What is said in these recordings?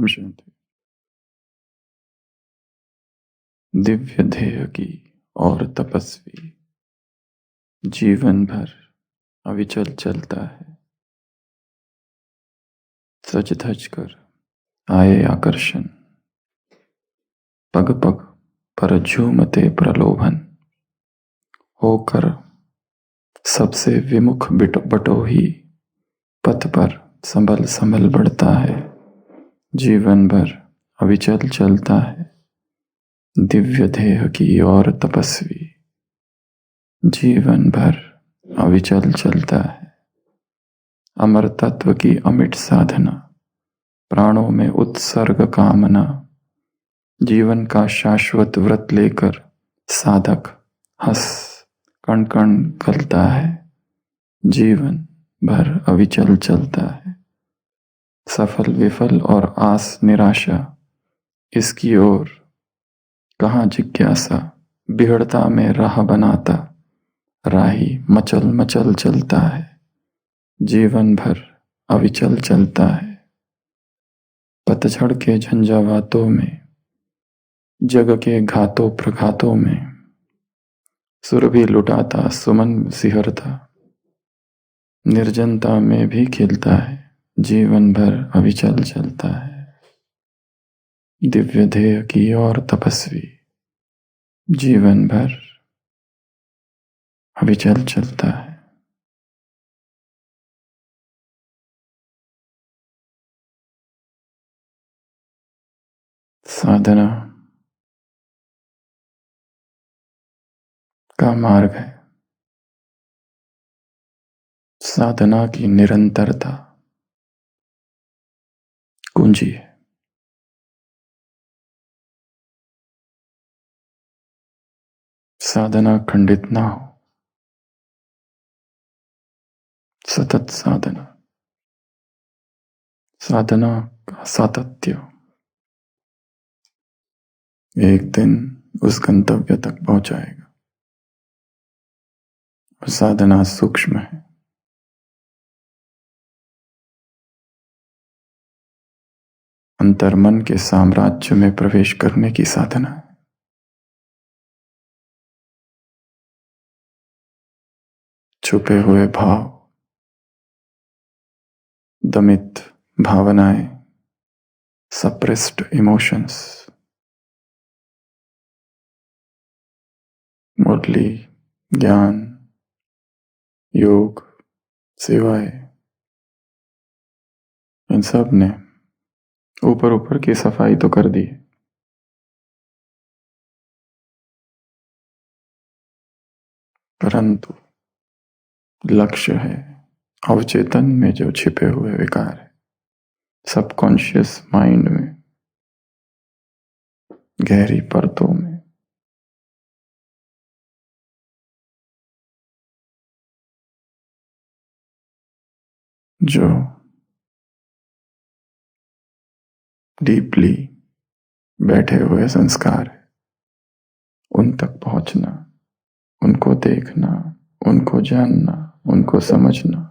ओम शांति। दिव्य ध्येय की और तपस्वी जीवन भर अविचल चलता है। सज धज कर आए आकर्षण, पग पग पर झूमते प्रलोभन, होकर सबसे विमुख बटोही पथ पर संभल संभल बढ़ता है। जीवन भर अविचल चलता है। दिव्य ध्येय की और तपस्वी जीवन भर अविचल चलता है। अमर तत्व की अमिट साधना, प्राणों में उत्सर्ग कामना, जीवन का शाश्वत व्रत लेकर साधक हंस कण कण गलता है। जीवन भर अविचल चलता है। सफल विफल और आस निराशा, इसकी ओर कहाँ जिज्ञासा, बिहड़ता में राह बनाता, राही मचल मचल चलता है। जीवन भर अविचल चलता है। पतझड़ के झंझावातों में, जग के घातों प्रघातों में, सुरभि लुटाता सुमन सिहरता, निर्जनता में भी खिलता है। जीवन भर अविचल चलता है। दिव्य ध्येय की और तपस्वी जीवन भर अविचल चलता है। साधना का मार्ग है। साधना की निरंतरता कुंजी है। साधना खंडित ना हो, सतत साधना, साधना का सातत्य एक दिन उस गंतव्य तक पहुंचाएगा। और साधना सूक्ष्म है। अंतर्मन के साम्राज्य में प्रवेश करने की साधना है। छुपे हुए भाव, दमित भावनाएं, सप्रेस्ड इमोशंस, मुरली, ज्ञान, योग, सेवाएं, इन सब ने ऊपर ऊपर की सफाई तो कर दी, परंतु लक्ष्य है अवचेतन में जो छिपे हुए विकार है, सबकॉन्शियस माइंड में, गहरी परतों में, जो डीपली बैठे हुए संस्कार है, उन तक पहुंचना, उनको देखना, उनको जानना, उनको समझना,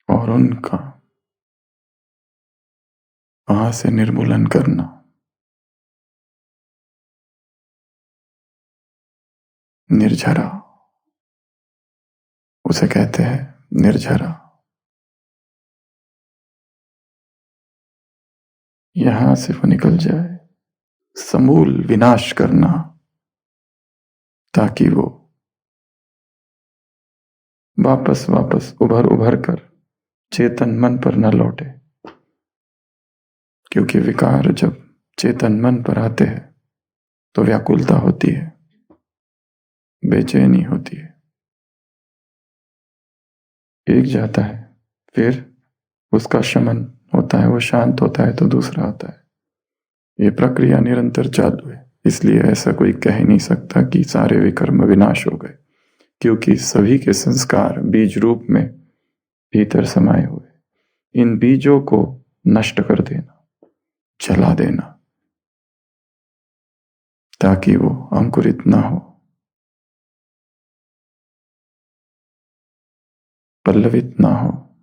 और उनका वहां से निर्मूलन करना। निर्झरा उसे कहते हैं, निर्झरा। यहां से वो निकल जाए, समूल विनाश करना, ताकि वो वापस वापस उभर उभर कर चेतन मन पर न लौटे। क्योंकि विकार जब चेतन मन पर आते हैं तो व्याकुलता होती है, बेचैनी होती है, एक जाता है, फिर उसका शमन होता है, वो शांत होता है तो दूसरा आता है। ये प्रक्रिया निरंतर चालू है। इसलिए ऐसा कोई कह नहीं सकता कि सारे विकर्म विनाश हो गए, क्योंकि सभी के संस्कार बीज रूप में भीतर समाये हुए। इन बीजों को नष्ट कर देना, जला देना, ताकि वो अंकुरित ना हो, पल्लवित ना हो,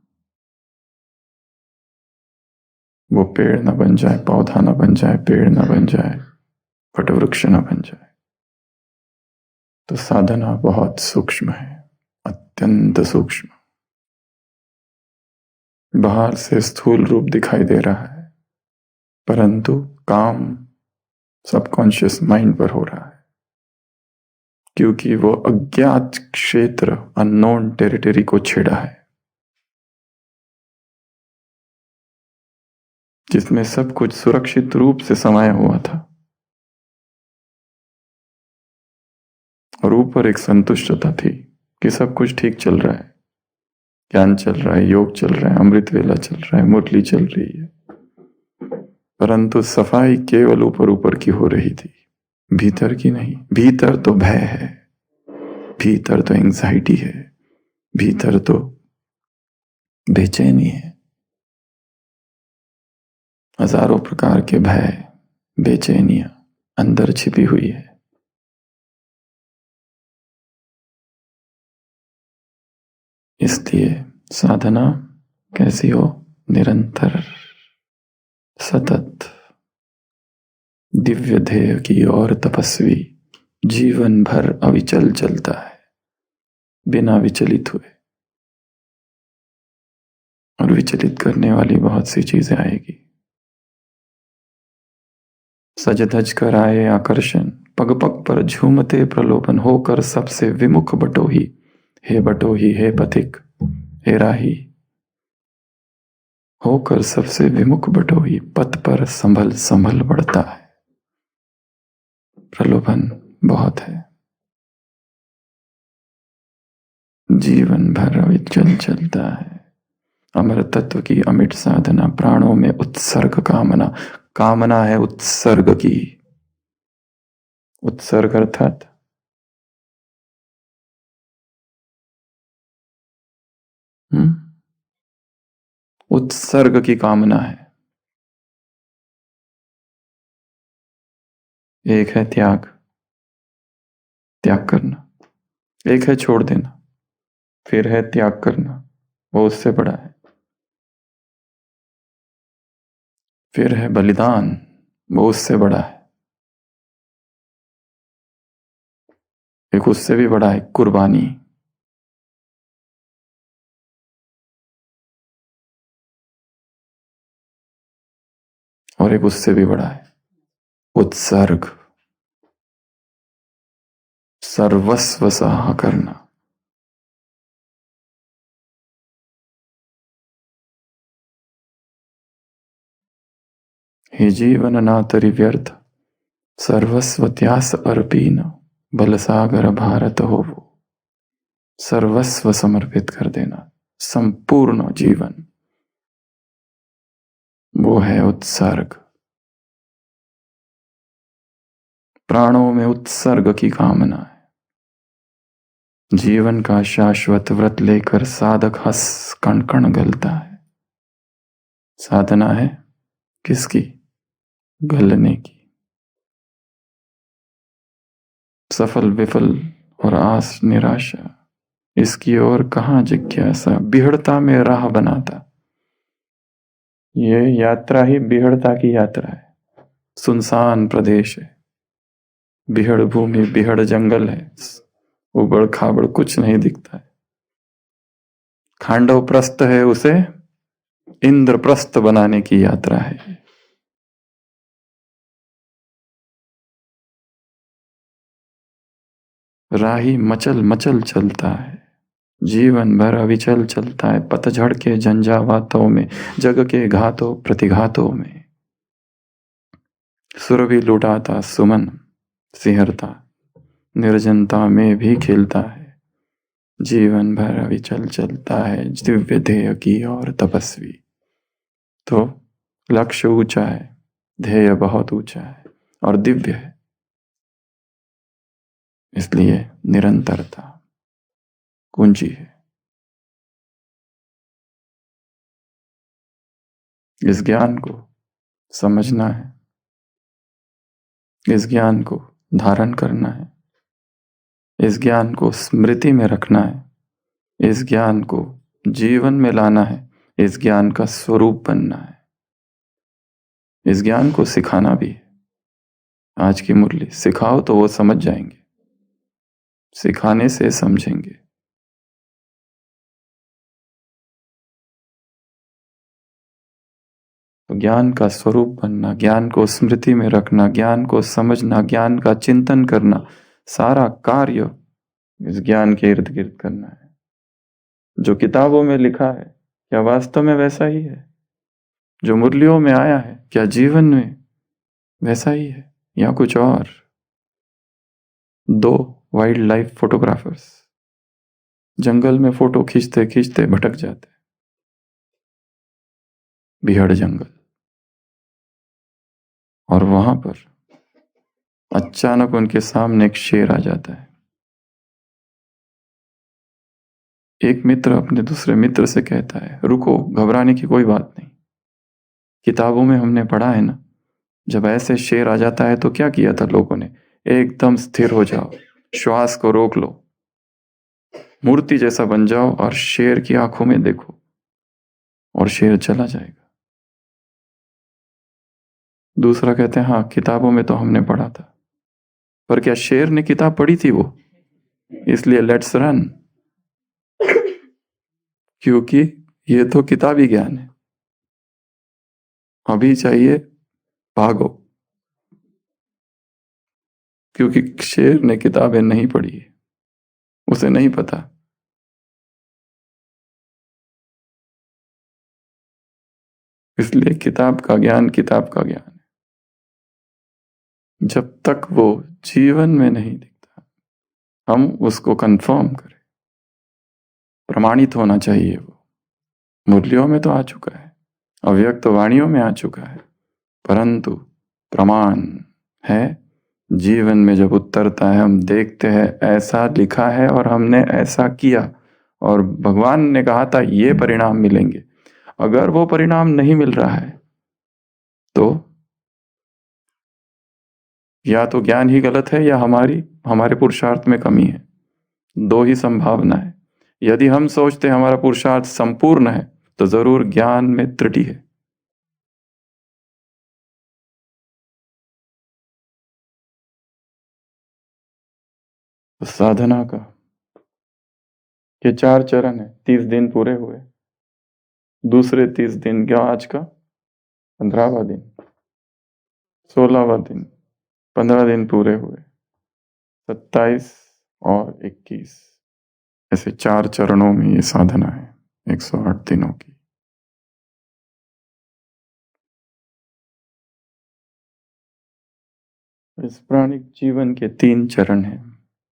वो पेड़ न बन जाए, पौधा न बन जाए, पेड़ न बन जाए, वटवृक्ष न बन जाए। तो साधना बहुत सूक्ष्म है, अत्यंत सूक्ष्म। बाहर से स्थूल रूप दिखाई दे रहा है, परंतु काम सबकॉन्शियस माइंड पर हो रहा है, क्योंकि वो अज्ञात क्षेत्र, अननोन टेरिटरी को छेड़ा है, जिसमें सब कुछ सुरक्षित रूप से समाया हुआ था। और ऊपर एक संतुष्टता थी कि सब कुछ ठीक चल रहा है, ज्ञान चल रहा है, योग चल रहा है, अमृत वेला चल रहा है, मुरली चल रही है। परंतु सफाई केवल ऊपर ऊपर की हो रही थी, भीतर की नहीं। भीतर तो भय है, भीतर तो एंजाइटी है, भीतर तो बेचैनी है। हजारों प्रकार के भय, बेचैनियां अंदर छिपी हुई है। इसलिए साधना कैसी हो? निरंतर, सतत, दिव्य ध्येय की ओर तपस्वी, जीवन भर अविचल चलता है, बिना विचलित हुए। और विचलित करने वाली बहुत सी चीजें आएगी। सज धज कर आए आकर्षण, पग पग पर झूमते प्रलोभन, होकर सबसे विमुख बटोही, हे बटोही, हे पथिक, हे राही। होकर सबसे विमुख बटोही, पथ पर संभल संभल बढ़ता है। प्रलोभन बहुत है, जीवन भर अविचल चलता है। अमर तत्व की अमिट साधना, प्राणों में उत्सर्ग कामना। कामना है उत्सर्ग की। उत्सर्ग अर्थात उत्सर्ग की कामना है। एक है त्याग, त्याग करना। एक है छोड़ देना, फिर है त्याग करना, वो उससे बड़ा है। फिर है बलिदान, वो उससे बड़ा है। एक उससे भी बड़ा है कुर्बानी। और एक उससे भी बड़ा है उत्सर्ग, सर्वस्व सहा करना। हे जीवन नातरि व्यर्थ, सर्वस्व त्यास अर्पीन, बलसागर भारत हो वो। सर्वस्व समर्पित कर देना, संपूर्ण जीवन, वो है उत्सर्ग। प्राणों में उत्सर्ग की कामना है। जीवन का शाश्वत व्रत लेकर साधक हंस कण कण गलता है। साधना है किसकी? गलने की। सफल विफल और आस निराशा, इसकी ओर कहां जिज्ञासा, बिहड़ता में राह बनाता। ये यात्रा ही बिहड़ता की यात्रा है। सुनसान प्रदेश है, बिहड़ भूमि, बिहड़ जंगल है, उबड़ खाबड़ कुछ नहीं दिखता है। खांडव प्रस्थ है, उसे इंद्रप्रस्थ बनाने की यात्रा है। राही मचल मचल चलता है, जीवन भर अविचल चलता है। पतझड़ के झंझावातों में, जग के घातों प्रतिघातों में, सुरभि लुटाता सुमन सिहरता, निर्जनता में भी खिलता है। जीवन भर अविचल चलता है, दिव्य ध्येय की और तपस्वी। तो लक्ष्य ऊंचा है, ध्येय बहुत ऊंचा है और दिव्य है, इसलिए निरंतरता कुंजी है। इस ज्ञान को समझना है, इस ज्ञान को धारण करना है, इस ज्ञान को स्मृति में रखना है, इस ज्ञान को जीवन में लाना है, इस ज्ञान का स्वरूप बनना है। इस ज्ञान को सिखाना भी है। आज की मुरली सिखाओ तो वो समझ जाएंगे, सिखाने से समझेंगे। तो ज्ञान का स्वरूप बनना, ज्ञान को स्मृति में रखना, ज्ञान को समझना, ज्ञान का चिंतन करना, सारा कार्य इस ज्ञान के इर्द गिर्द करना है। जो किताबों में लिखा है क्या वास्तव में वैसा ही है? जो मुरलियों में आया है क्या जीवन में वैसा ही है या कुछ और? दो वाइल्ड लाइफ फोटोग्राफर्स जंगल में फोटो खींचते खींचते भटक जाते, बिहड़ जंगल, और वहां पर अचानक उनके सामने एक शेर आ जाता है। एक मित्र अपने दूसरे मित्र से कहता है, रुको, घबराने की कोई बात नहीं। किताबों में हमने पढ़ा है ना, जब ऐसे शेर आ जाता है तो क्या किया था लोगों ने? एकदम स्थिर हो जाओ, श्वास को रोक लो, मूर्ति जैसा बन जाओ और शेर की आंखों में देखो, और शेर चला जाएगा। दूसरा कहते हैं, हाँ किताबों में तो हमने पढ़ा था, पर क्या शेर ने किताब पढ़ी थी वो? इसलिए लेट्स रन, क्योंकि ये तो किताबी ज्ञान है। अभी चाहिए भागो, क्योंकि शेर ने किताबें नहीं पढ़ी, उसे नहीं पता। इसलिए किताब का ज्ञान किताब का ज्ञान है। जब तक वो जीवन में नहीं दिखता, हम उसको कंफर्म करें। प्रमाणित होना चाहिए वो। मुरलियों में तो आ चुका है, अव्यक्त वाणियों में आ चुका है, परंतु प्रमाण है जीवन में जब उतरता है, हम देखते हैं ऐसा लिखा है और हमने ऐसा किया, और भगवान ने कहा था ये परिणाम मिलेंगे। अगर वो परिणाम नहीं मिल रहा है तो या तो ज्ञान ही गलत है या हमारे पुरुषार्थ में कमी है। दो ही संभावना है। यदि हम सोचते हमारा पुरुषार्थ संपूर्ण है तो जरूर ज्ञान में त्रुटि है। तो साधना का ये 4 चरण है। 30 दिन पूरे हुए, दूसरे 30 दिन क्या आज का 15वां दिन, 16वां दिन, 15 दिन पूरे हुए, 27 और 21, ऐसे 4 चरणों में ये साधना है 108 दिनों की। इस प्राणिक जीवन के 3 चरण हैं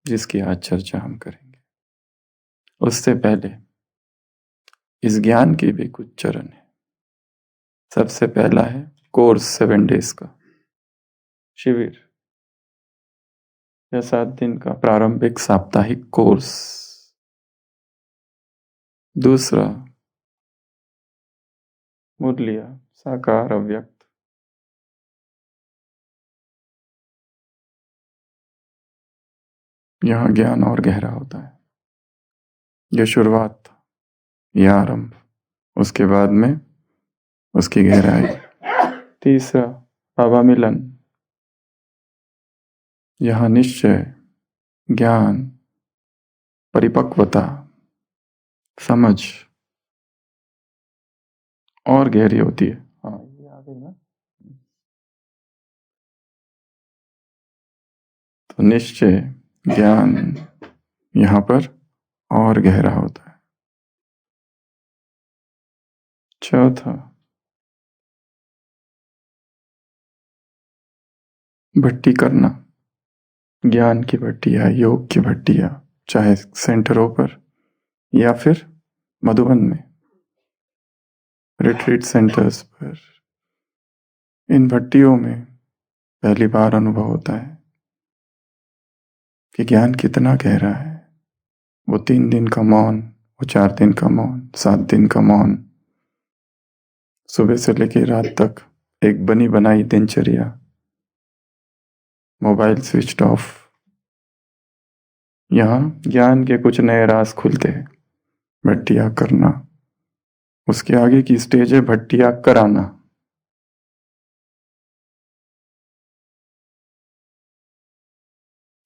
जिसकी आज चर्चा हम करेंगे। उससे पहले इस ज्ञान के भी कुछ चरण हैं। सबसे पहला है कोर्स 7 डेज का शिविर या 7 दिन का प्रारंभिक साप्ताहिक कोर्स। दूसरा मुरलिया साकार अव्यक्त। यहाँ ज्ञान और गहरा होता है। यह शुरुआत था, यह आरंभ, उसके बाद में उसकी गहराई। तीसरा बाबा मिलन, यहाँ निश्चय, ज्ञान, परिपक्वता, समझ और गहरी होती है। हाँ ये आ गई ना। तो निश्चय, ज्ञान यहाँ पर और गहरा होता है। चौथा भट्टी करना, ज्ञान की भट्टियाँ, योग की भट्टियाँ, चाहे सेंटरों पर या फिर मधुबन में रिट्रीट सेंटर्स पर। इन भट्टियों में पहली बार अनुभव होता है कि ज्ञान कितना गहरा है। वो 3 दिन का मौन, वो 4 दिन का मौन, 7 दिन का मौन, सुबह से लेकर रात तक एक बनी बनाई दिनचर्या, मोबाइल स्विच ऑफ। यहाँ ज्ञान के कुछ नए राज खुलते हैं। भट्टियाँ करना, उसके आगे की स्टेज है भट्टियाँ कराना।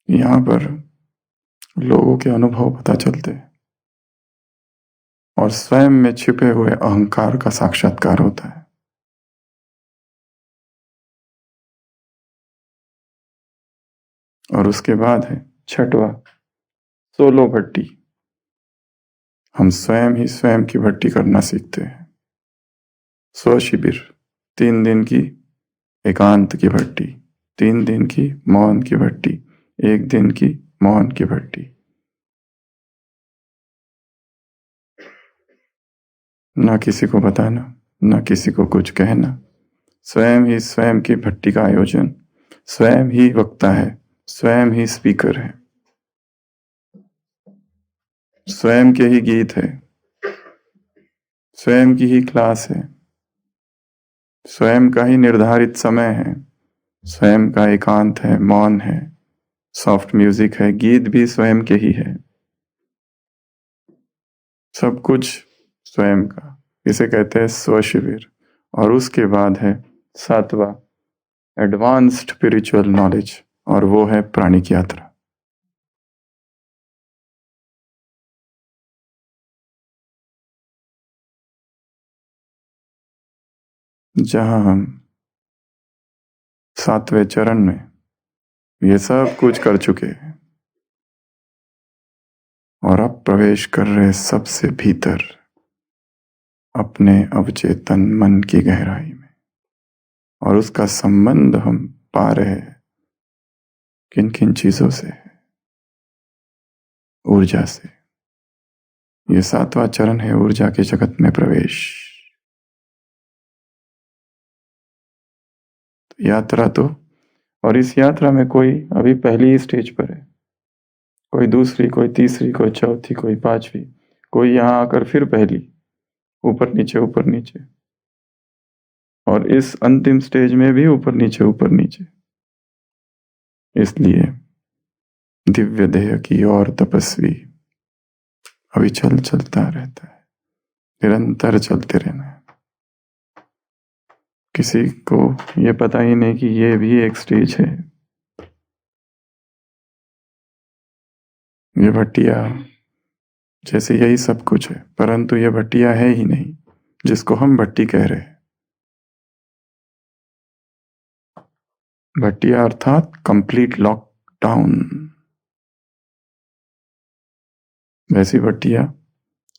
यहाँ पर लोगों के अनुभव पता चलते हैं और स्वयं में छिपे हुए अहंकार का साक्षात्कार होता है। और उसके बाद है छठवा, सोलो भट्टी। हम स्वयं ही स्वयं की भट्टी करना सीखते हैं। स्व शिविर, 3 दिन की एकांत की भट्टी, 3 दिन की मौन की भट्टी, 1 दिन की मौन की भट्टी। ना किसी को बताना, ना किसी को कुछ कहना, स्वयं ही स्वयं की भट्टी का आयोजन, स्वयं ही वक्ता है, स्वयं ही स्पीकर है, स्वयं के ही गीत है, स्वयं की ही क्लास है, स्वयं का ही निर्धारित समय है, स्वयं का एकांत है, मौन है, सॉफ्ट म्यूजिक है, गीत भी स्वयं के ही है, सब कुछ स्वयं का। इसे कहते हैं स्व शिविर। और उसके बाद है 7वां, एडवांस्ड स्पिरिचुअल नॉलेज, और वो है प्राणिक यात्रा। जहां हम 7वें चरण में ये सब कुछ कर चुके हैं और अब प्रवेश कर रहे सबसे भीतर अपने अवचेतन मन की गहराई में। और उसका संबंध हम पा रहे हैं किन किन चीजों से? ऊर्जा से। ये 7वां चरण है ऊर्जा के जगत में प्रवेश। यात्रा तो, और इस यात्रा में कोई अभी पहली ही स्टेज पर है, कोई दूसरी, कोई तीसरी, कोई चौथी, कोई पांचवी, कोई यहां आकर फिर पहली, ऊपर नीचे ऊपर नीचे, और इस अंतिम स्टेज में भी ऊपर नीचे ऊपर नीचे। इसलिए दिव्य देह की और तपस्वी अविचल चलता रहता है, निरंतर चलते रहना है। किसी को ये पता ही नहीं कि ये भी एक स्टेज है। ये भट्टिया जैसे यही सब कुछ है, परंतु ये भट्टिया है ही नहीं जिसको हम भट्टी कह रहे हैं। भट्टिया अर्थात कंप्लीट लॉकडाउन। वैसी भट्टिया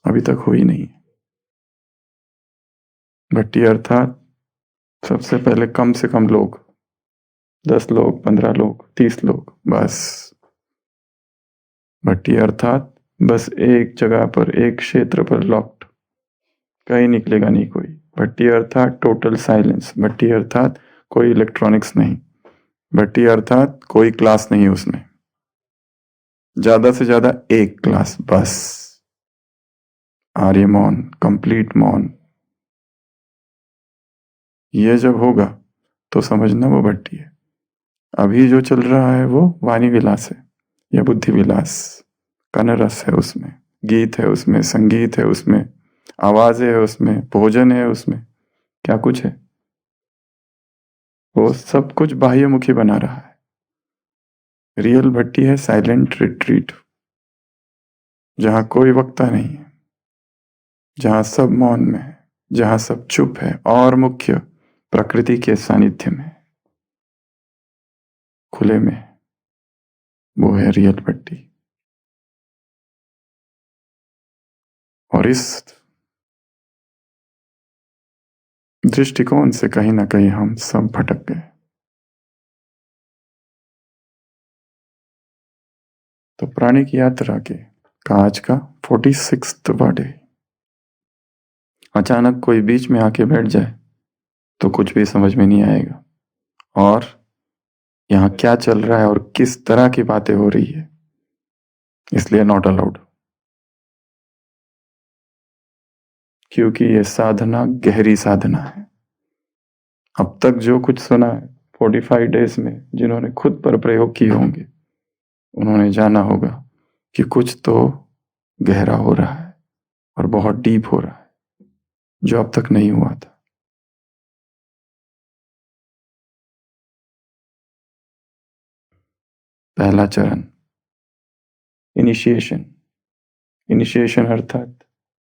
अभी तक हुई नहीं। भट्टी अर्थात सबसे पहले कम से कम लोग, 10 लोग, 15 लोग, 30 लोग, बस। भट्टी अर्थात बस एक जगह पर, एक क्षेत्र पर लॉक्ड, कहीं निकलेगा नहीं कोई। भट्टी अर्थात टोटल साइलेंस। भट्टी अर्थात कोई इलेक्ट्रॉनिक्स नहीं। भट्टी अर्थात कोई क्लास नहीं उसमें, ज्यादा से ज्यादा एक क्लास बस। आर्य मौन, कंप्लीट मौन। ये जब होगा तो समझना वो भट्टी है। अभी जो चल रहा है वो वाणी विलास है या बुद्धि विलास। कनरस है उसमें, गीत है उसमें, संगीत है उसमें, आवाजें है उसमें, भोजन है उसमें, क्या कुछ है। वो सब कुछ बाह्यमुखी बना रहा है। रियल भट्टी है साइलेंट रिट्रीट, जहां कोई वक्ता नहीं है, जहां सब मौन में है, जहां सब चुप है और मुख्य प्रकृति के सानिध्य में, खुले में। वो है रियल भट्टी। और इस दृष्टिकोण से कहीं ना कहीं हम सब भटक गए। तो प्राणिक यात्रा के का आज का 46वां डे। अचानक कोई बीच में आके बैठ जाए तो कुछ भी समझ में नहीं आएगा, और यहाँ क्या चल रहा है और किस तरह की बातें हो रही है, इसलिए नॉट अलाउड। क्योंकि ये साधना गहरी साधना है। अब तक जो कुछ सुना है 45 डेज में, जिन्होंने खुद पर प्रयोग किए होंगे, उन्होंने जाना होगा कि कुछ तो गहरा हो रहा है और बहुत डीप हो रहा है, जो अब तक नहीं हुआ था। पहला चरण इनिशिएशन। इनिशिएशन अर्थात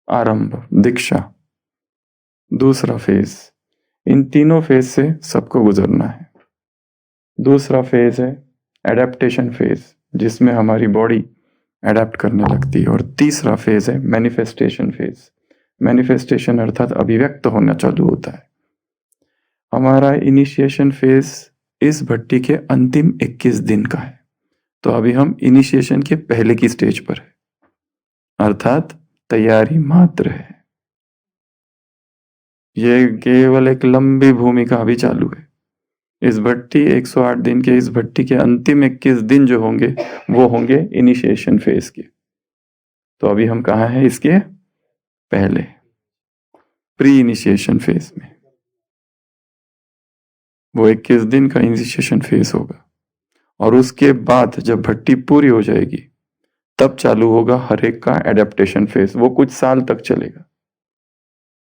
आरंभ, दीक्षा। दूसरा फेज, इन तीनों फेज से सबको गुजरना है। दूसरा फेज है एडेप्टेशन फेज, जिसमें हमारी बॉडी एडेप्ट करने लगती है। और तीसरा फेज है मैनिफेस्टेशन फेज। मैनिफेस्टेशन अर्थात अभिव्यक्त होना चालू होता है। हमारा इनिशिएशन फेज इस भट्टी के अंतिम 21 दिन का है। तो अभी हम इनिशिएशन के पहले की स्टेज पर है, अर्थात तैयारी मात्र है। ये केवल एक लंबी भूमिका अभी चालू है। इस भट्टी 108 दिन के इस भट्टी के अंतिम 21 दिन जो होंगे वो होंगे इनिशिएशन फेज के। तो अभी हम कहाँ हैं? इसके पहले प्री इनिशिएशन फेज में। वो 21 दिन का इनिशिएशन फेज होगा और उसके बाद जब भट्टी पूरी हो जाएगी तब चालू होगा हर एक का एडेप्टेशन फेज। वो कुछ साल तक चलेगा,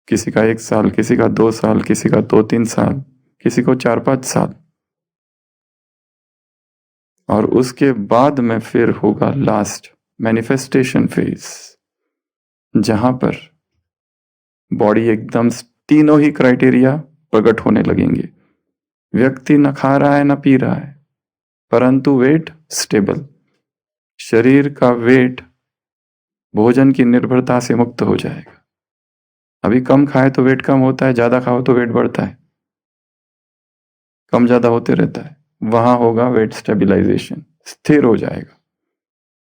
किसी का 1 साल, किसी का 2 साल, किसी का 2-3 साल, किसी को 4-5 साल। और उसके बाद में फिर होगा लास्ट मैनिफेस्टेशन फेज, जहां पर बॉडी एकदम तीनों ही क्राइटेरिया प्रकट होने लगेंगे। व्यक्ति न खा रहा है न पी रहा है, परंतु वेट स्टेबल। शरीर का वेट भोजन की निर्भरता से मुक्त हो जाएगा। अभी कम खाए तो वेट कम होता है, ज्यादा खाओ तो वेट बढ़ता है, कम ज्यादा होते रहता है। वहां होगा वेट स्टेबलाइजेशन, स्थिर हो जाएगा।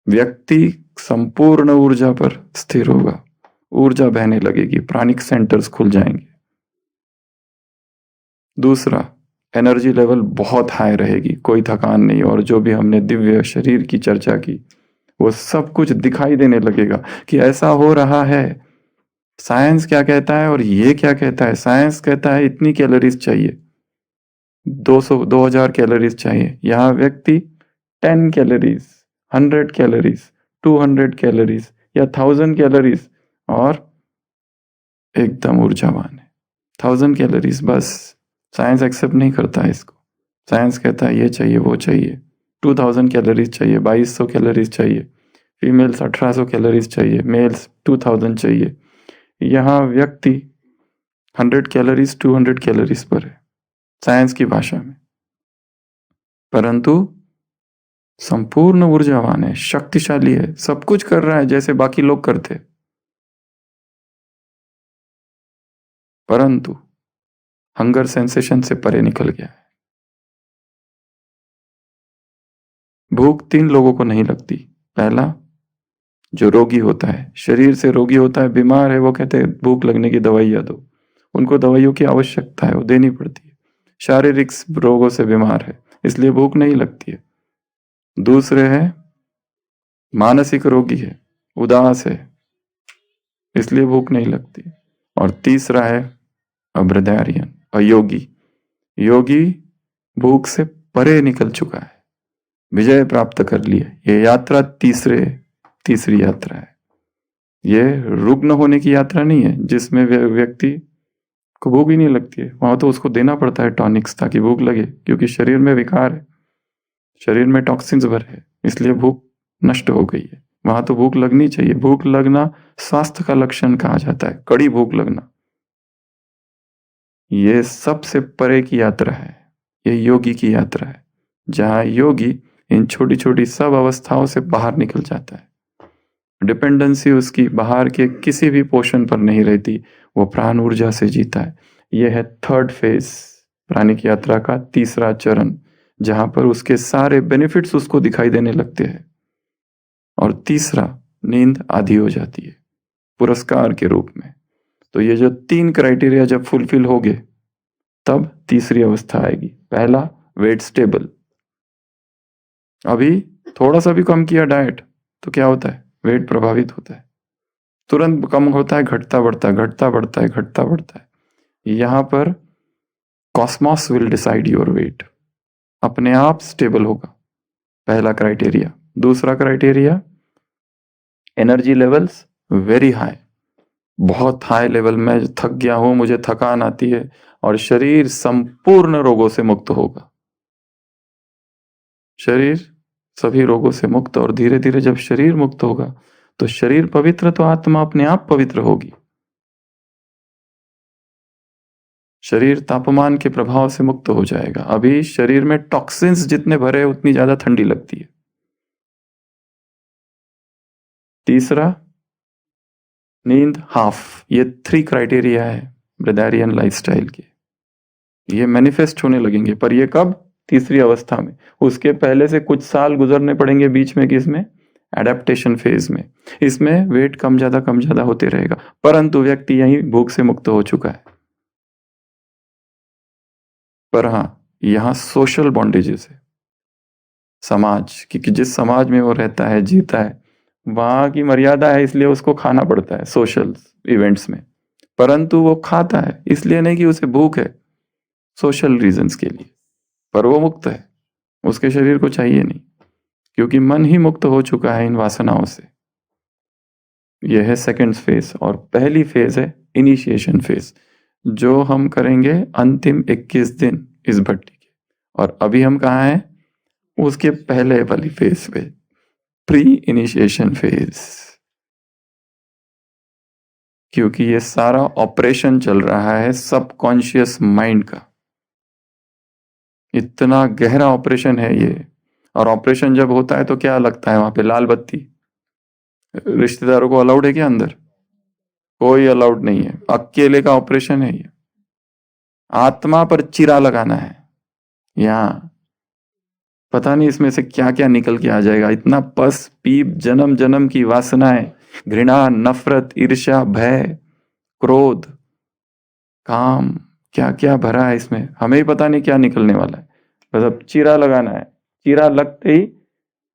व्यक्ति संपूर्ण ऊर्जा पर स्थिर होगा, ऊर्जा बहने लगेगी, प्राणिक सेंटर्स खुल जाएंगे। दूसरा, एनर्जी लेवल बहुत हाई रहेगी, कोई थकान नहीं। और जो भी हमने दिव्य शरीर की चर्चा की वो सब कुछ दिखाई देने लगेगा कि ऐसा हो रहा है। साइंस क्या कहता है और ये क्या कहता है? साइंस कहता है इतनी कैलोरीज चाहिए, 2000 कैलोरीज चाहिए। यहाँ व्यक्ति 10 कैलोरीज, 100 कैलोरीज, 200 कैलोरीज या 1000 कैलोरीज और एकदम ऊर्जावान है। 1000 कैलोरीज बस। साइंस एक्सेप्ट नहीं करता है इसको। साइंस कहता है ये चाहिए वो चाहिए। 2000 कैलोरीज चाहिए, 2200 कैलोरीज चाहिए, फीमेल्स 1800 कैलोरीज चाहिए, मेल्स 2000 चाहिए। यहाँ व्यक्ति 100 कैलोरीज 200 कैलोरीज पर है साइंस की भाषा में, परंतु संपूर्ण ऊर्जावान है, शक्तिशाली है, सब कुछ कर रहा है जैसे बाकी लोग करते, परंतु हंगर सेंसेशन से परे निकल गया है। भूख 3 लोगों को नहीं लगती। पहला, जो रोगी होता है, शरीर से रोगी होता है, बीमार है, वो कहते हैं भूख लगने की दवाइयाँ दो। उनको दवाइयों की आवश्यकता है, वो देनी पड़ती है। शारीरिक रोगों से बीमार है इसलिए भूख नहीं लगती है। दूसरे है मानसिक रोगी है, उदास है, इसलिए भूख नहीं लगती। और तीसरा है अब्रधारियन, अयोगी। योगी भूख से परे निकल चुका है, विजय प्राप्त कर लिया। ये यात्रा तीसरी यात्रा है। ये रुग्ण होने की यात्रा नहीं है जिसमें व्यक्ति को भूख ही नहीं लगती है। वहां तो उसको देना पड़ता है टॉनिक्स ताकि भूख लगे, क्योंकि शरीर में विकार है, शरीर में टॉक्सिन्स भरे है, इसलिए भूख नष्ट हो गई है। वहां तो भूख लगनी चाहिए। भूख लगना स्वास्थ्य का लक्षण कहा जाता है, कड़ी भूख लगना। ये सबसे परे की यात्रा है, ये योगी की यात्रा है, जहां योगी इन छोटी छोटी सब अवस्थाओं से बाहर निकल जाता है। डिपेंडेंसी उसकी बाहर के किसी भी पोषण पर नहीं रहती, वो प्राण ऊर्जा से जीता है। यह है थर्ड फेज, प्राणिक यात्रा का तीसरा चरण, जहां पर उसके सारे बेनिफिट्स उसको दिखाई देने लगते हैं। और तीसरा, नींद आधी हो जाती है पुरस्कार के रूप में। तो ये जो 3 क्राइटेरिया जब फुलफिल हो गए तब तीसरी अवस्था आएगी। पहला, वेट स्टेबल। अभी थोड़ा सा भी कम किया डाइट तो क्या होता है? वेट प्रभावित होता है, तुरंत कम होता है, घटता बढ़ता है, घटता बढ़ता है, घटता बढ़ता है। यहां पर Cosmos will decide your weight, अपने आप स्टेबल होगा, पहला क्राइटेरिया। दूसरा criteria, energy levels very high, बहुत हाई लेवल में थक गया हूं, मुझे थकान आती है, और शरीर संपूर्ण रोगों से मुक्त होगा। शरीर सभी रोगों से मुक्त। और धीरे धीरे जब शरीर मुक्त होगा तो शरीर पवित्र तो आत्मा अपने आप पवित्र होगी। शरीर तापमान के प्रभाव से मुक्त हो जाएगा। अभी शरीर में टॉक्सिन्स जितने भरे उतनी ज्यादा ठंडी लगती है। तीसरा, नींद हाफ। ये 3 क्राइटेरिया है ब्रदारियन लाइफस्टाइल के। ये मैनिफेस्ट होने लगेंगे, पर ये कब? तीसरी अवस्था में। उसके पहले से कुछ साल गुजरने पड़ेंगे बीच में, किसमें? एडेप्टेशन फेज में। इसमें वेट कम ज्यादा होते रहेगा, परंतु व्यक्ति यही भूख से मुक्त हो चुका है। पर हाँ, यहाँ सोशल बॉन्डेजेस है। समाज, क्योंकि जिस समाज में वो रहता है, जीता है, वहां की मर्यादा है, इसलिए उसको खाना पड़ता है सोशल इवेंट्स में। परंतु वो खाता है इसलिए नहीं कि उसे भूख है, सोशल रीजंस के लिए। पर वो मुक्त है, उसके शरीर को चाहिए नहीं, क्योंकि मन ही मुक्त हो चुका है इन वासनाओं से। यह है सेकंड फेज। और पहली फेज है इनिशिएशन फेज, जो हम करेंगे अंतिम 21 दिन इस भट्टी के। और अभी हम कहाँ हैं? उसके पहले वाली फेज पे, प्री इनिशिएशन फेज। क्योंकि ये सारा ऑपरेशन चल रहा है सबकॉन्शियस माइंड का। इतना गहरा ऑपरेशन है ये। और ऑपरेशन जब होता है तो क्या लगता है वहां पे? लाल बत्ती। रिश्तेदारों को अलाउड है क्या अंदर? कोई अलाउड नहीं है, अकेले का ऑपरेशन है ये। आत्मा पर चिरा लगाना है। यहाँ पता नहीं इसमें से क्या क्या निकल के आ जाएगा। इतना पस पीप जन्म जन्म की वासनाएं, घृणा, नफरत, ईर्ष्या, भय, क्रोध, काम, क्या क्या भरा है इसमें, हमें ही पता नहीं क्या निकलने वाला है। बस अब चीरा लगाना है। चीरा लगते ही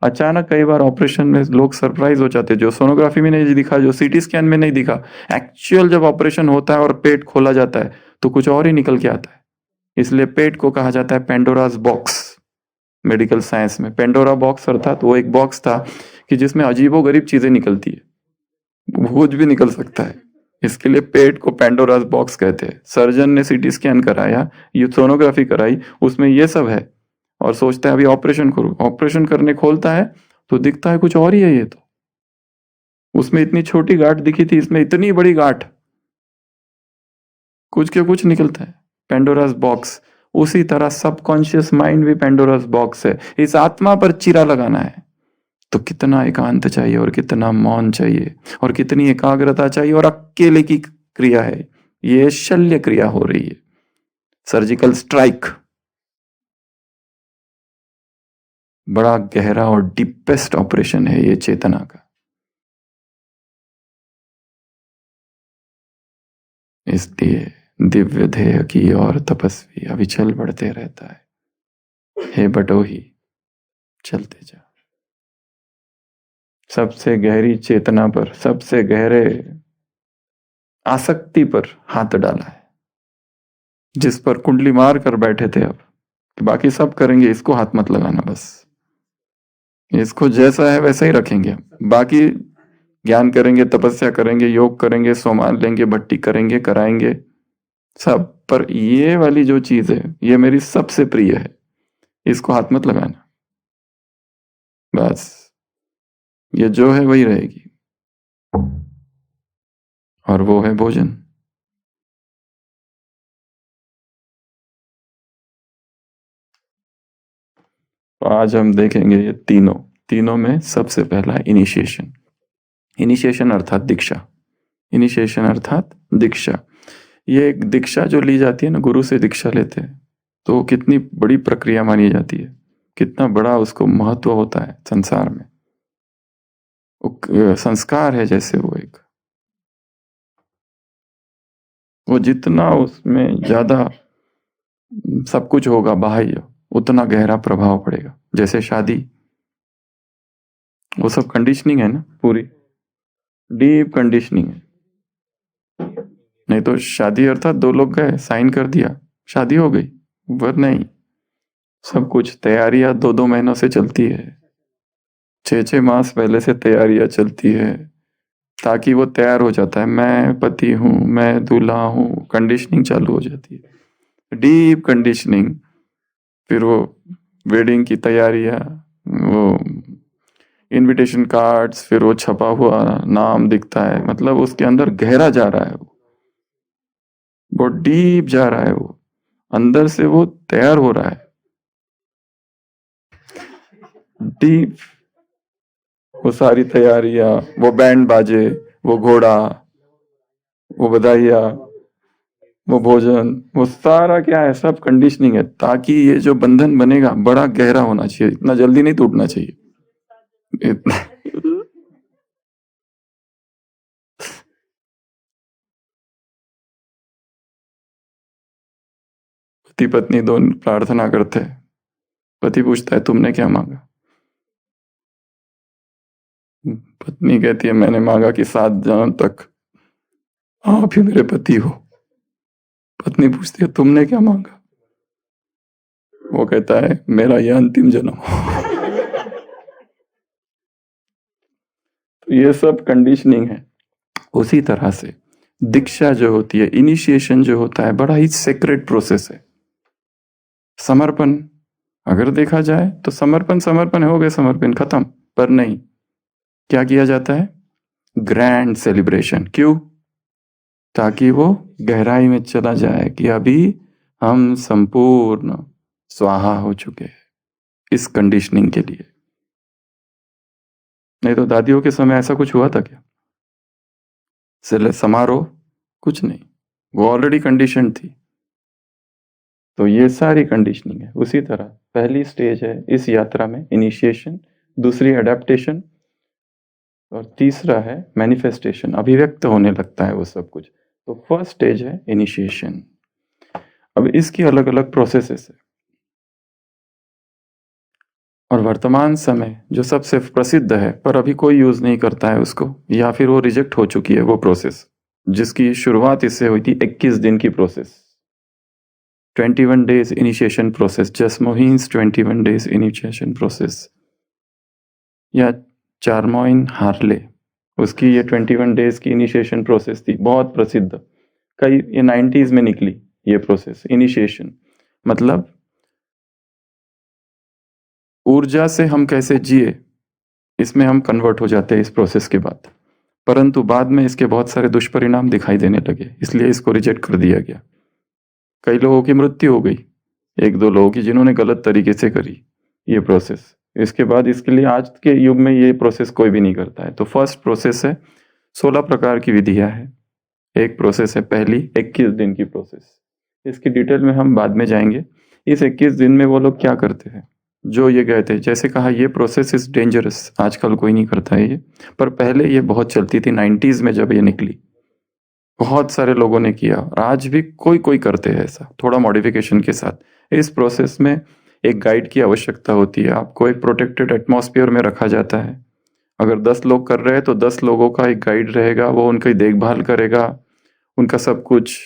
अचानक कई बार ऑपरेशन में लोग सरप्राइज हो जाते हैं, जो सोनोग्राफी में नहीं दिखा, जो सीटी स्कैन में नहीं दिखा, एक्चुअल जब ऑपरेशन होता है और पेट खोला जाता है तो कुछ और ही निकल के आता है। इसलिए पेट को कहा जाता है पेंडोरास बॉक्स। मेडिकल साइंस में पेंडोरा बॉक्स अर्थात वो एक बॉक्स था कि जिसमें अजीबोगरीब चीजें निकलती है, कुछ भी निकल सकता है। इसके लिए पेट को पेंडोरास बॉक्स कहते हैं। सर्जन ने सीटी स्कैन कराया, ये सोनोग्राफी कराई, उसमें ये सब है, और सोचता है अभी ऑपरेशन करूं। ऑपरेशन करने खोलता है तो दिखता है कुछ और ही है। ये तो उसमें इतनी छोटी गांठ दिखी थी, इसमें इतनी बड़ी गांठ, कुछ के कुछ निकलता है। Pandora's box. उसी तरह सबकॉन्शियस माइंड भी पेंडोरास बॉक्स है। इस आत्मा पर चिरा लगाना है तो कितना एकांत चाहिए, और कितना मौन चाहिए, और कितनी एकाग्रता चाहिए, और अकेले की क्रिया है ये। शल्य क्रिया हो रही है, सर्जिकल स्ट्राइक। बड़ा गहरा और डीपेस्ट ऑपरेशन है ये चेतना का। इसलिए दिव्य ध्येय की और तपस्वी अविचल बढ़ते रहता है। हे बटोही, चलते जा। सबसे गहरी चेतना पर, सबसे गहरे आसक्ति पर हाथ डाला है, जिस पर कुंडली मार कर बैठे थे। अब बाकी सब करेंगे, इसको हाथ मत लगाना। बस इसको जैसा है वैसा ही रखेंगे हम। बाकी ज्ञान करेंगे, तपस्या करेंगे, योग करेंगे, सोमान लेंगे, भट्टी करेंगे, कराएंगे सब, पर ये वाली जो चीज है ये मेरी सबसे प्रिय है, इसको हाथ मत लगाना। बस ये जो है वही रहेगी, और वो है भोजन। तो आज हम देखेंगे ये तीनों में सबसे पहला इनिशिएशन। इनिशिएशन अर्थात दीक्षा। इनिशिएशन अर्थात दीक्षा। ये एक दीक्षा जो ली जाती है ना, गुरु से दीक्षा लेते हैं, तो कितनी बड़ी प्रक्रिया मानी जाती है, कितना बड़ा उसको महत्व होता है संसार में। संस्कार है जैसे वो एक, वो जितना उसमें ज्यादा सब कुछ होगा बाह्य, उतना गहरा प्रभाव पड़ेगा। जैसे शादी, वो सब कंडीशनिंग है ना, पूरी डीप कंडीशनिंग है। नहीं तो शादी अर्थात 2 लोग गए, साइन कर दिया, शादी हो गई, वर नहीं। सब कुछ तैयारियां 2-2 महीनों से चलती है, 6-6 मास पहले से तैयारियां चलती है, ताकि वो तैयार हो जाता है, मैं पति हूँ, मैं दूल्हा हूँ, कंडीशनिंग चालू हो जाती है, डीप कंडीशनिंग। फिर वो वेडिंग की तैयारियां, वो इनविटेशन कार्ड्स, फिर वो छपा हुआ नाम दिखता है, मतलब उसके अंदर गहरा जा रहा है, वो डीप जा रहा है, वो अंदर से वो तैयार हो रहा है डीप। वो सारी तैयारियां, वो बैंड बाजे, वो घोड़ा, वो बधाइया, वो भोजन, वो सारा क्या है, सब कंडीशनिंग है, ताकि ये जो बंधन बनेगा बड़ा गहरा होना चाहिए, इतना जल्दी नहीं टूटना चाहिए। इतना पति पत्नी दोनों प्रार्थना करते हैं। पति पूछता है तुमने क्या मांगा? पत्नी कहती है मैंने मांगा कि 7 जन्म तक आप ही मेरे पति हो। पत्नी पूछती है तुमने क्या मांगा? वो कहता है मेरा ये अंतिम जन्म हो। तो ये सब कंडीशनिंग है। उसी तरह से दीक्षा जो होती है, इनिशिएशन जो होता है, बड़ा ही सेक्रेट प्रोसेस है। समर्पण, अगर देखा जाए तो समर्पण समर्पण हो गए, समर्पण खत्म। पर नहीं, क्या किया जाता है? Grand celebration. क्यों? ताकि वो गहराई में चला जाए कि अभी हम संपूर्ण स्वाहा हो चुके हैं इस कंडीशनिंग के लिए। नहीं तो दादियों के समय ऐसा कुछ हुआ था क्या? समारोह कुछ नहीं, वो ऑलरेडी कंडीशन थी। तो ये सारी कंडीशनिंग है। उसी तरह पहली स्टेज है इस यात्रा में इनिशिएशन, दूसरी एडेप्टेशन, और तीसरा है मैनिफेस्टेशन, अभिव्यक्त होने लगता है वो सब कुछ। तो फर्स्ट स्टेज है इनिशिएशन। अब इसकी अलग अलग प्रोसेसेस है, और वर्तमान समय जो सबसे प्रसिद्ध है पर अभी कोई यूज नहीं करता है उसको, या फिर वो रिजेक्ट हो चुकी है वो प्रोसेस, जिसकी शुरुआत इससे हुई थी 21 दिन की प्रोसेस, 21 डेज इनिशिएशन प्रोसेस, जसमोहिन्स 21 डेज इनिशिएशन प्रोसेस, या चार्मोइन हार्ले, उसकी ये 21 डेज की इनिशिएशन प्रोसेस थी, बहुत प्रसिद्ध। कई ये 90s में निकली ये प्रोसेस इनिशिएशन। मतलब ऊर्जा से हम कैसे जिए, इसमें हम कन्वर्ट हो जाते हैं इस प्रोसेस के बाद। परंतु बाद में इसके बहुत सारे दुष्परिणाम दिखाई देने लगे, इसलिए इसको रिजेक्ट कर दिया गया। कई लोगों की मृत्यु हो गई, 1-2 लोगों की, जिन्होंने गलत तरीके से करी ये प्रोसेस। इसके बाद इसके लिए आज के युग में ये प्रोसेस कोई भी नहीं करता है। तो फर्स्ट प्रोसेस है, 16 प्रकार की विधियां है। एक प्रोसेस है पहली, 21 दिन की प्रोसेस। इसकी डिटेल में हम बाद में जाएंगे। इस 21 दिन में वो लोग क्या करते हैं, जो ये गए थे, जैसे कहा ये प्रोसेस इज डेंजरस, आजकल कोई नहीं करता है ये, पर पहले ये बहुत चलती थी 90s में जब ये निकली, बहुत सारे लोगों ने किया, और आज भी कोई कोई करते हैं ऐसा, थोड़ा मॉडिफिकेशन के साथ। इस प्रोसेस में एक गाइड की आवश्यकता होती है, आपको एक प्रोटेक्टेड एटमॉस्फेयर में रखा जाता है। अगर 10 लोग कर रहे हैं तो 10 लोगों का एक गाइड रहेगा, वो उनकी देखभाल करेगा, उनका सब कुछ,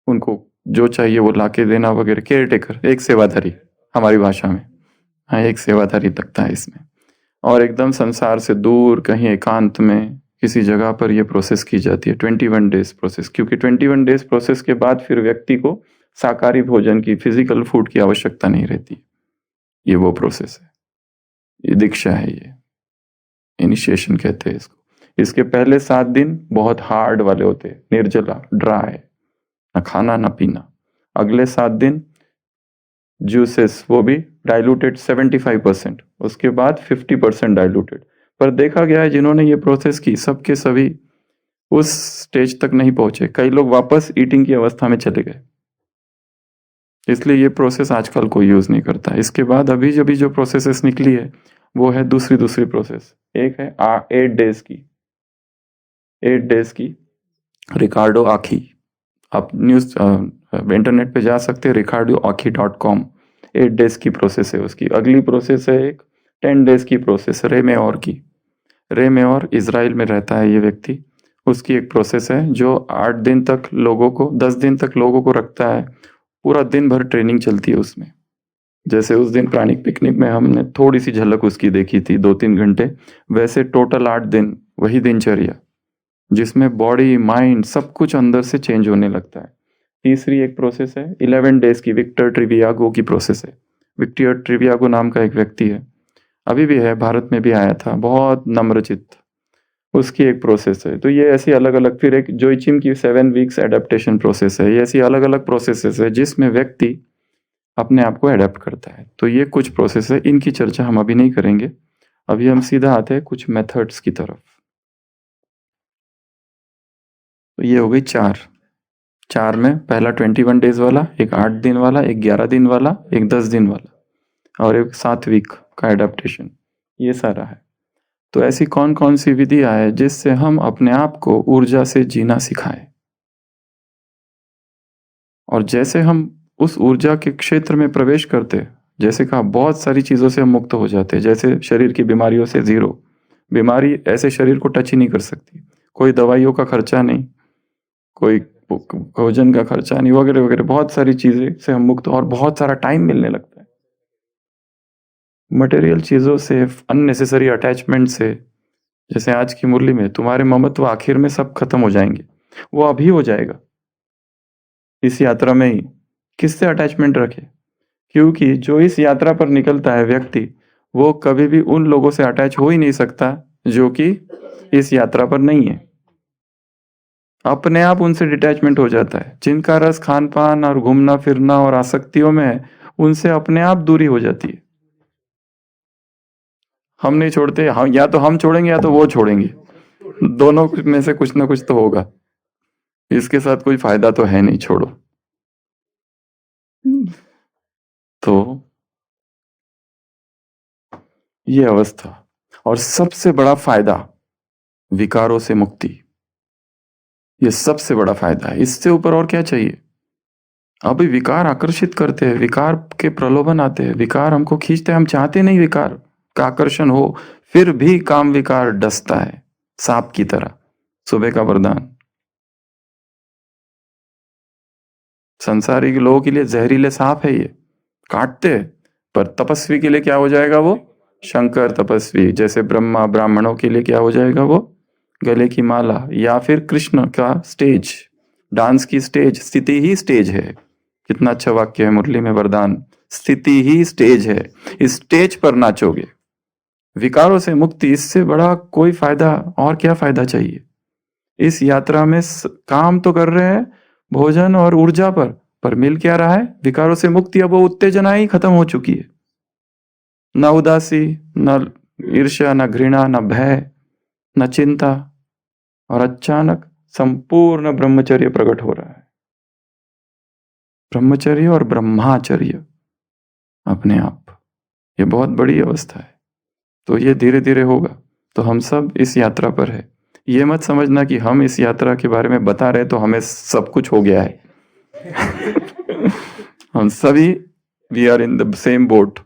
उनको जो चाहिए वो लाके देना वगैरह, केयर टेकर, एक सेवाधारी हमारी भाषा में। हाँ, एक सेवाधारी लगता है इसमें। और एकदम संसार से दूर कहीं एकांत में किसी जगह पर यह प्रोसेस की जाती है, 21 डेज प्रोसेस। क्योंकि 21 डेज प्रोसेस के बाद फिर व्यक्ति को शाकाहारी भोजन की, फिजिकल फूड की आवश्यकता नहीं रहती। ये वो प्रोसेस है, ये दीक्षा है, ये इनिशिएशन कहते हैं इसको। इसके पहले 7 दिन बहुत हार्ड वाले होते हैं, निर्जला, ड्राई, ना खाना ना पीना। अगले 7 दिन जूसेस, वो भी डाइल्यूटेड 75%, उसके बाद 50% डाइल्यूटेड। पर देखा गया है जिन्होंने ये प्रोसेस की, सबके सभी उस स्टेज तक नहीं पहुंचे, कई लोग वापस ईटिंग की अवस्था में चले गए। इसलिए ये प्रोसेस आजकल कोई यूज नहीं करता। इसके बाद अभी जो प्रोसेसेस निकली है वो है दूसरी प्रोसेस। एक है 8 डेज की, 8 डेज की रिकार्डो आखी। आप न्यूज इंटरनेट पे जा सकते हैं, ricardoachi.com। 8 डेज की प्रोसेस है उसकी। अगली प्रोसेस है एक 10 डेज की प्रोसेस, रे मेओर की। रे मेओर इजराइल में रहता है ये व्यक्ति। उसकी एक प्रोसेस है जो 8 दिन तक लोगों को, 10 दिन तक लोगों को रखता है, पूरा दिन भर ट्रेनिंग चलती है उसमें। जैसे उस दिन प्राणिक पिकनिक में हमने थोड़ी सी झलक उसकी देखी थी, 2-3 घंटे, वैसे टोटल 8 दिन वही दिनचर्या, जिसमें बॉडी माइंड सब कुछ अंदर से चेंज होने लगता है। तीसरी एक प्रोसेस है 11 डेज की, विक्टर ट्रिवियागो की प्रोसेस है। विक्टर ट्रिवियागो नाम का एक व्यक्ति है, अभी भी है, भारत में भी आया था, बहुत नम्रचित्त, उसकी एक प्रोसेस है। तो ये ऐसी अलग अलग, फिर एक जोइचिम की 7 वीक्स एडेप्टेशन प्रोसेस है। ये ऐसी अलग अलग प्रोसेसेस है जिसमें व्यक्ति अपने आप को एडेप्ट करता है। तो ये कुछ प्रोसेस है, इनकी चर्चा हम अभी नहीं करेंगे। अभी हम सीधा आते हैं कुछ मेथड्स की तरफ। तो ये हो गई चार। चार में पहला 21 डेज वाला, एक 8 दिन वाला, एक 11 दिन वाला, एक 10 दिन वाला और एक 7 वीक का एडेप्टेशन, ये सारा है। तो ऐसी कौन कौन सी विधियां है जिससे हम अपने आप को ऊर्जा से जीना सिखाएं, और जैसे हम उस ऊर्जा के क्षेत्र में प्रवेश करते, जैसे कहा बहुत सारी चीज़ों से हम मुक्त हो जाते हैं। जैसे शरीर की बीमारियों से ज़ीरो, बीमारी ऐसे शरीर को टच ही नहीं कर सकती, कोई दवाइयों का खर्चा नहीं, कोई भोजन का खर्चा नहीं, वगैरह वगैरह, बहुत सारी चीज़ें से हम मुक्त, और बहुत सारा टाइम मिलने लगता है। मटेरियल चीज़ों से, अननेसेसरी अटैचमेंट से, जैसे आज की मुरली में तुम्हारे ममत्व आखिर में सब खत्म हो जाएंगे, वो अभी हो जाएगा इस यात्रा में ही। किससे अटैचमेंट रखे? क्योंकि जो इस यात्रा पर निकलता है व्यक्ति, वो कभी भी उन लोगों से अटैच हो ही नहीं सकता जो कि इस यात्रा पर नहीं है। अपने आप उनसे डिटैचमेंट हो जाता है। जिनका रस खान पान और घूमना फिरना और आसक्तियों में है, उनसे अपने आप दूरी हो जाती है। हम नहीं छोड़ते, हम या तो हम छोड़ेंगे या तो वो छोड़ेंगे, दोनों में से कुछ ना कुछ तो होगा। इसके साथ कोई फायदा तो है नहीं, छोड़ो। तो ये अवस्था, और सबसे बड़ा फायदा विकारों से मुक्ति, ये सबसे बड़ा फायदा है। इससे ऊपर और क्या चाहिए? अभी विकार आकर्षित करते हैं, विकार के प्रलोभन आते हैं, विकार हमको खींचते हैं, हम चाहते नहीं विकार का आकर्षण हो, फिर भी काम विकार डसता है सांप की तरह। सुबह का वरदान, संसारी के लोगों के लिए जहरीले सांप है ये, काटते हैं, पर तपस्वी के लिए क्या हो जाएगा वो? शंकर तपस्वी। जैसे ब्रह्मा ब्राह्मणों के लिए क्या हो जाएगा वो? गले की माला। या फिर कृष्ण का स्टेज, डांस की स्टेज, स्थिति ही स्टेज है। कितना अच्छा वाक्य है मुरली में, वरदान, स्थिति ही स्टेज है, इस स्टेज पर नाचोगे। विकारों से मुक्ति, इससे बड़ा कोई फायदा और क्या फायदा चाहिए? इस यात्रा में काम तो कर रहे हैं भोजन और ऊर्जा पर मिल क्या रहा है? विकारों से मुक्ति। अब वो उत्तेजना ही खत्म हो चुकी है, न उदासी, न ईर्ष्या, न घृणा, न भय, न चिंता, और अचानक संपूर्ण ब्रह्मचर्य प्रकट हो रहा है। ब्रह्मचर्य और ब्रह्माचर्य अपने आप, ये बहुत बड़ी अवस्था है। तो ये धीरे धीरे होगा। तो हम सब इस यात्रा पर है। ये मत समझना कि हम इस यात्रा के बारे में बता रहे तो हमें सब कुछ हो गया है। हम सभी, we are in the same boat,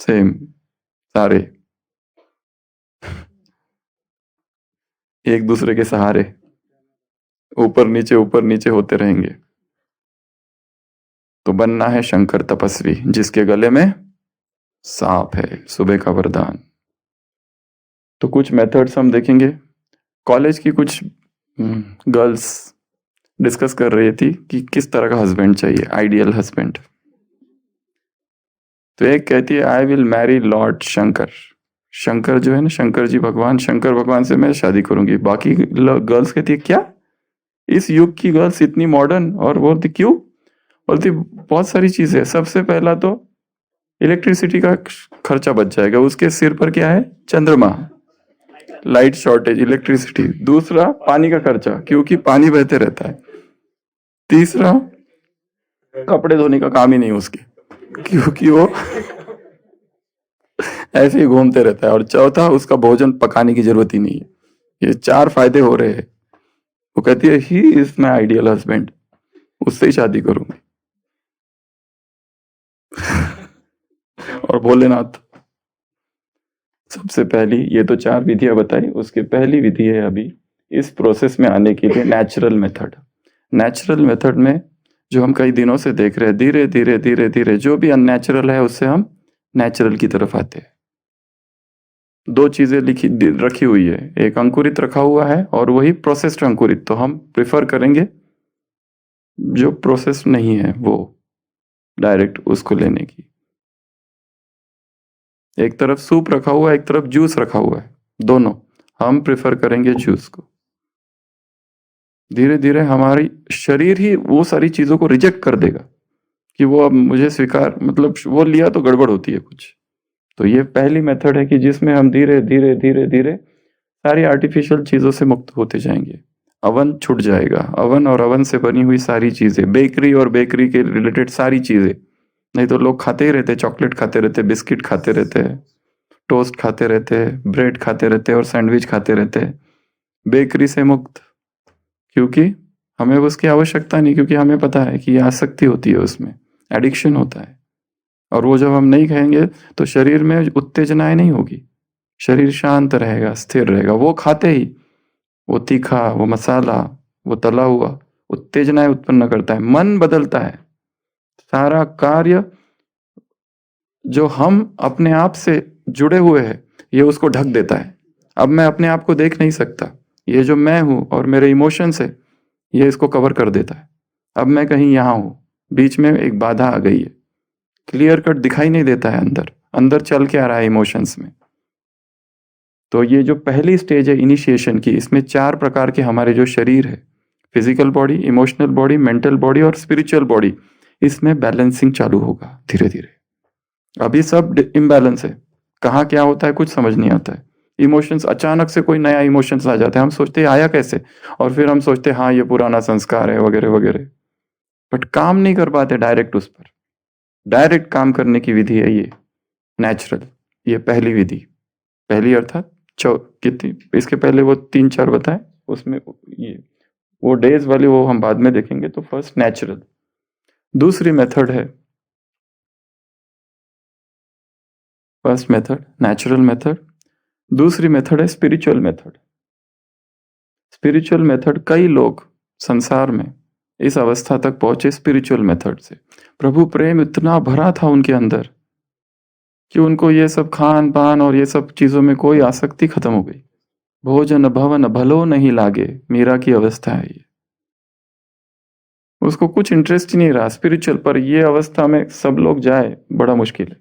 same, सारे एक दूसरे के सहारे, ऊपर नीचे होते रहेंगे। तो बनना है शंकर तपस्वी जिसके गले में सांप है, सुबह का वरदान। तो कुछ मेथड्स हम देखेंगे। कॉलेज की कुछ गर्ल्स डिस्कस कर रही थी कि किस तरह का हस्बैंड चाहिए, आइडियल हस्बैंड। तो एक कहती है I will marry Lord Shankar. Shankar जो है ना, शंकर जी भगवान, शंकर भगवान से मैं शादी करूंगी। बाकी गर्ल्स कहती है क्या, इस युग की गर्ल्स इतनी मॉडर्न? और बोलती क्यों? बोलती बहुत सारी चीजें। सबसे पहला तो इलेक्ट्रिसिटी का खर्चा बच जाएगा, उसके सिर पर क्या है? चंद्रमा, लाइट शॉर्टेज, इलेक्ट्रिसिटी। दूसरा पानी का खर्चा, क्योंकि पानी बहते रहता है। तीसरा कपड़े धोने का काम ही नहीं उसके, क्योंकि वो ऐसे ही घूमते रहता है। और चौथा, उसका भोजन पकाने की जरूरत ही नहीं है। ये 4 फायदे हो रहे हैं। वो कहती है he is my ideal husband, उससे ही शादी करूंगी। और भोलेनाथ, सबसे पहली, ये तो 4 विधियां बताई, उसकी पहली विधि है अभी इस प्रोसेस में आने के लिए नेचुरल मेथड। नेचुरल मेथड में जो हम कई दिनों से देख रहे हैं, धीरे धीरे धीरे धीरे जो भी अननेचुरल है उससे हम नेचुरल की तरफ आते हैं। 2 चीजें लिखी रखी हुई है, एक अंकुरित रखा हुआ है और वही प्रोसेस्ड अंकुरित। तो हम प्रिफर करेंगे जो प्रोसेस नहीं है वो डायरेक्ट उसको लेने की। एक तरफ सूप रखा हुआ है, एक तरफ जूस रखा हुआ है, दोनों हम प्रेफर करेंगे जूस को। धीरे धीरे हमारी शरीर ही वो सारी चीजों को रिजेक्ट कर देगा कि वो अब मुझे स्वीकार, मतलब वो लिया तो गड़बड़ होती है कुछ। तो ये पहली मेथड है कि जिसमें हम धीरे धीरे धीरे धीरे सारी आर्टिफिशियल चीजों से मुक्त होते जाएंगे। अवन छूट जाएगा, अवन और अवन से बनी हुई सारी चीजें, बेकरी और बेकरी के रिलेटेड सारी चीजें। नहीं तो लोग खाते ही रहते, चॉकलेट खाते रहते, बिस्किट खाते रहते हैं, टोस्ट खाते रहते हैं, ब्रेड खाते रहते हैं और सैंडविच खाते रहते हैं। बेकरी से मुक्त, क्योंकि हमें उसकी आवश्यकता नहीं, क्योंकि हमें पता है कि आसक्ति होती है, उसमें एडिक्शन होता है। और वो जब हम नहीं खाएंगे तो शरीर में उत्तेजनाएं नहीं होगी, शरीर शांत रहेगा, स्थिर रहेगा। वो खाते ही वो तीखा, वो मसाला, वो तला हुआ उत्तेजनाएं उत्पन्न करता है, मन बदलता है। सारा कार्य जो हम अपने आप से जुड़े हुए हैं ये उसको ढक देता है। अब मैं अपने आप को देख नहीं सकता, ये जो मैं हूं और मेरे इमोशंस है ये इसको कवर कर देता है। अब मैं कहीं यहाँ हूं, बीच में एक बाधा आ गई है, क्लियर कट दिखाई नहीं देता है अंदर, अंदर चल के आ रहा है इमोशंस में। तो ये जो पहली स्टेज है इनिशिएशन की, इसमें 4 प्रकार के हमारे जो शरीर है, physical body, emotional body, mental body और स्पिरिचुअल बॉडी, इसमें बैलेंसिंग चालू होगा धीरे धीरे। अभी सब इम्बैलेंस है, कहाँ क्या होता है कुछ समझ नहीं आता है। इमोशंस, अचानक से कोई नया इमोशंस आ जाता है, हम सोचते हैं आया कैसे, और फिर हम सोचते हैं हाँ ये पुराना संस्कार है वगैरह वगैरह, बट काम नहीं कर पाते डायरेक्ट उस पर। डायरेक्ट काम करने की विधि है ये नेचुरल, ये पहली विधि, पहली अर्थात कितनी, इसके पहले वो 3-4 बताए, उसमें ये वो डेज वाली वो हम बाद में देखेंगे। तो फर्स्ट नेचुरल, दूसरी मेथड है, फर्स्ट मेथड नेचुरल मेथड, दूसरी मेथड है स्पिरिचुअल मेथड। स्पिरिचुअल मेथड, कई लोग संसार में इस अवस्था तक पहुंचे स्पिरिचुअल मेथड से। प्रभु प्रेम इतना भरा था उनके अंदर कि उनको ये सब खान पान और ये सब चीजों में कोई आसक्ति खत्म हो गई। भोजन भवन भलो नहीं लागे, मीरा की अवस्था है ये। उसको कुछ इंटरेस्ट ही नहीं रहा स्पिरिचुअल पर। ये अवस्था में सब लोग जाए बड़ा मुश्किल है,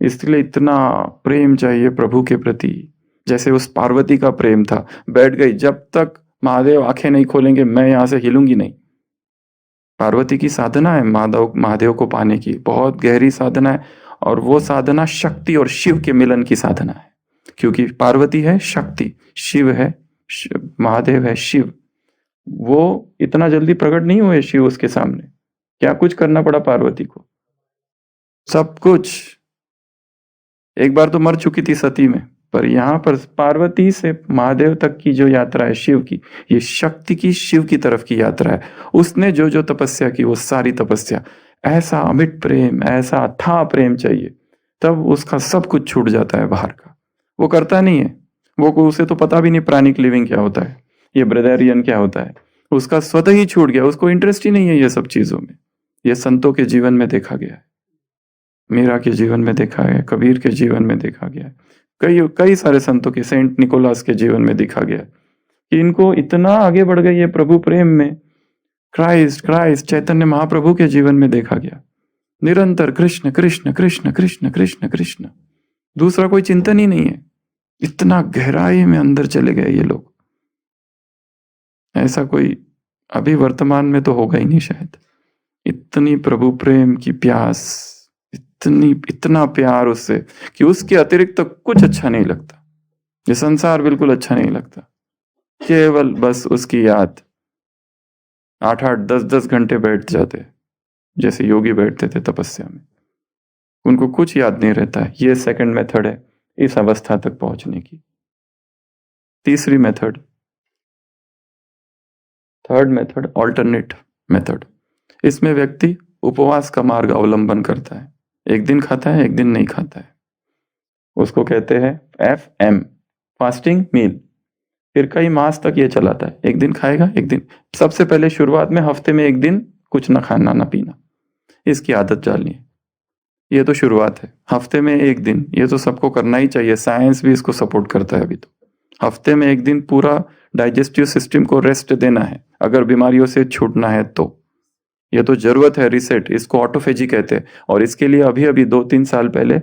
इसलिए इतना प्रेम चाहिए प्रभु के प्रति। जैसे उस पार्वती का प्रेम था, बैठ गई, जब तक महादेव आंखें नहीं खोलेंगे मैं यहां से हिलूंगी नहीं। पार्वती की साधना है महादेव को पाने की, बहुत गहरी साधना है। और वो साधना शक्ति और शिव के मिलन की साधना है, क्योंकि पार्वती है शक्ति, शिव है महादेव है शिव। वो इतना जल्दी प्रकट नहीं हुए शिव उसके सामने, क्या कुछ करना पड़ा पार्वती को, सब कुछ। एक बार तो मर चुकी थी सती में, पर यहाँ पर पार्वती से महादेव तक की जो यात्रा है शिव की, ये शक्ति की शिव की तरफ की यात्रा है। उसने जो जो तपस्या की वो सारी तपस्या, ऐसा अमिट प्रेम, ऐसा अथाह प्रेम चाहिए, तब उसका सब कुछ छूट जाता है बाहर का। वो करता नहीं है, वो उसे तो पता भी नहीं प्राणिक लिविंग क्या होता है, ये ब्रदरियन क्या होता है, उसका स्वतः ही छूट गया, उसको इंटरेस्ट ही नहीं है ये सब चीजों में। ये संतों के जीवन में देखा गया है, मीरा के जीवन में देखा है, कबीर के जीवन में देखा गया है, कई कई सारे संतों के, सेंट निकोलास के जीवन में देखा गया है कि इनको इतना आगे बढ़ गई है प्रभु प्रेम में। क्राइस्ट क्राइस्ट चैतन्य महाप्रभु के जीवन में देखा गया, निरंतर कृष्ण कृष्ण कृष्ण कृष्ण कृष्ण कृष्ण, दूसरा कोई चिंतन ही नहीं है। इतना गहराई में अंदर चले गए ये लोग, ऐसा कोई अभी वर्तमान में तो होगा ही नहीं शायद। इतनी प्रभु प्रेम की प्यास, इतना प्यार उससे कि उसके अतिरिक्त तो कुछ अच्छा नहीं लगता, ये संसार बिल्कुल अच्छा नहीं लगता। केवल बस उसकी याद, 8-8 10-10 घंटे बैठ जाते, जैसे योगी बैठते थे तपस्या में, उनको कुछ याद नहीं रहता है। ये सेकंड मेथड है इस अवस्था तक पहुंचने की। तीसरी method, third method, alternate method. इसमें व्यक्ति उपवास का मार्ग अवलंबन करता है, एक दिन खाता है एक दिन नहीं खाता है, उसको कहते हैं FM, फास्टिंग मील। फिर कई मास तक ये चलाता है, एक दिन खाएगा एक दिन, सबसे पहले शुरुआत में हफ्ते में एक दिन कुछ ना खाना ना पीना, इसकी आदत डालनी है। ये तो शुरुआत है, हफ्ते में एक दिन, ये तो सबको करना ही चाहिए, साइंस भी इसको सपोर्ट करता है। अभी तो हफ्ते में एक दिन पूरा डाइजेस्टिव सिस्टम को रेस्ट देना है, अगर बीमारियों से छूटना है तो। ये तो जरूरत है रिसेट, इसको ऑटोफेजी कहते हैं। और इसके लिए अभी अभी 2-3 साल पहले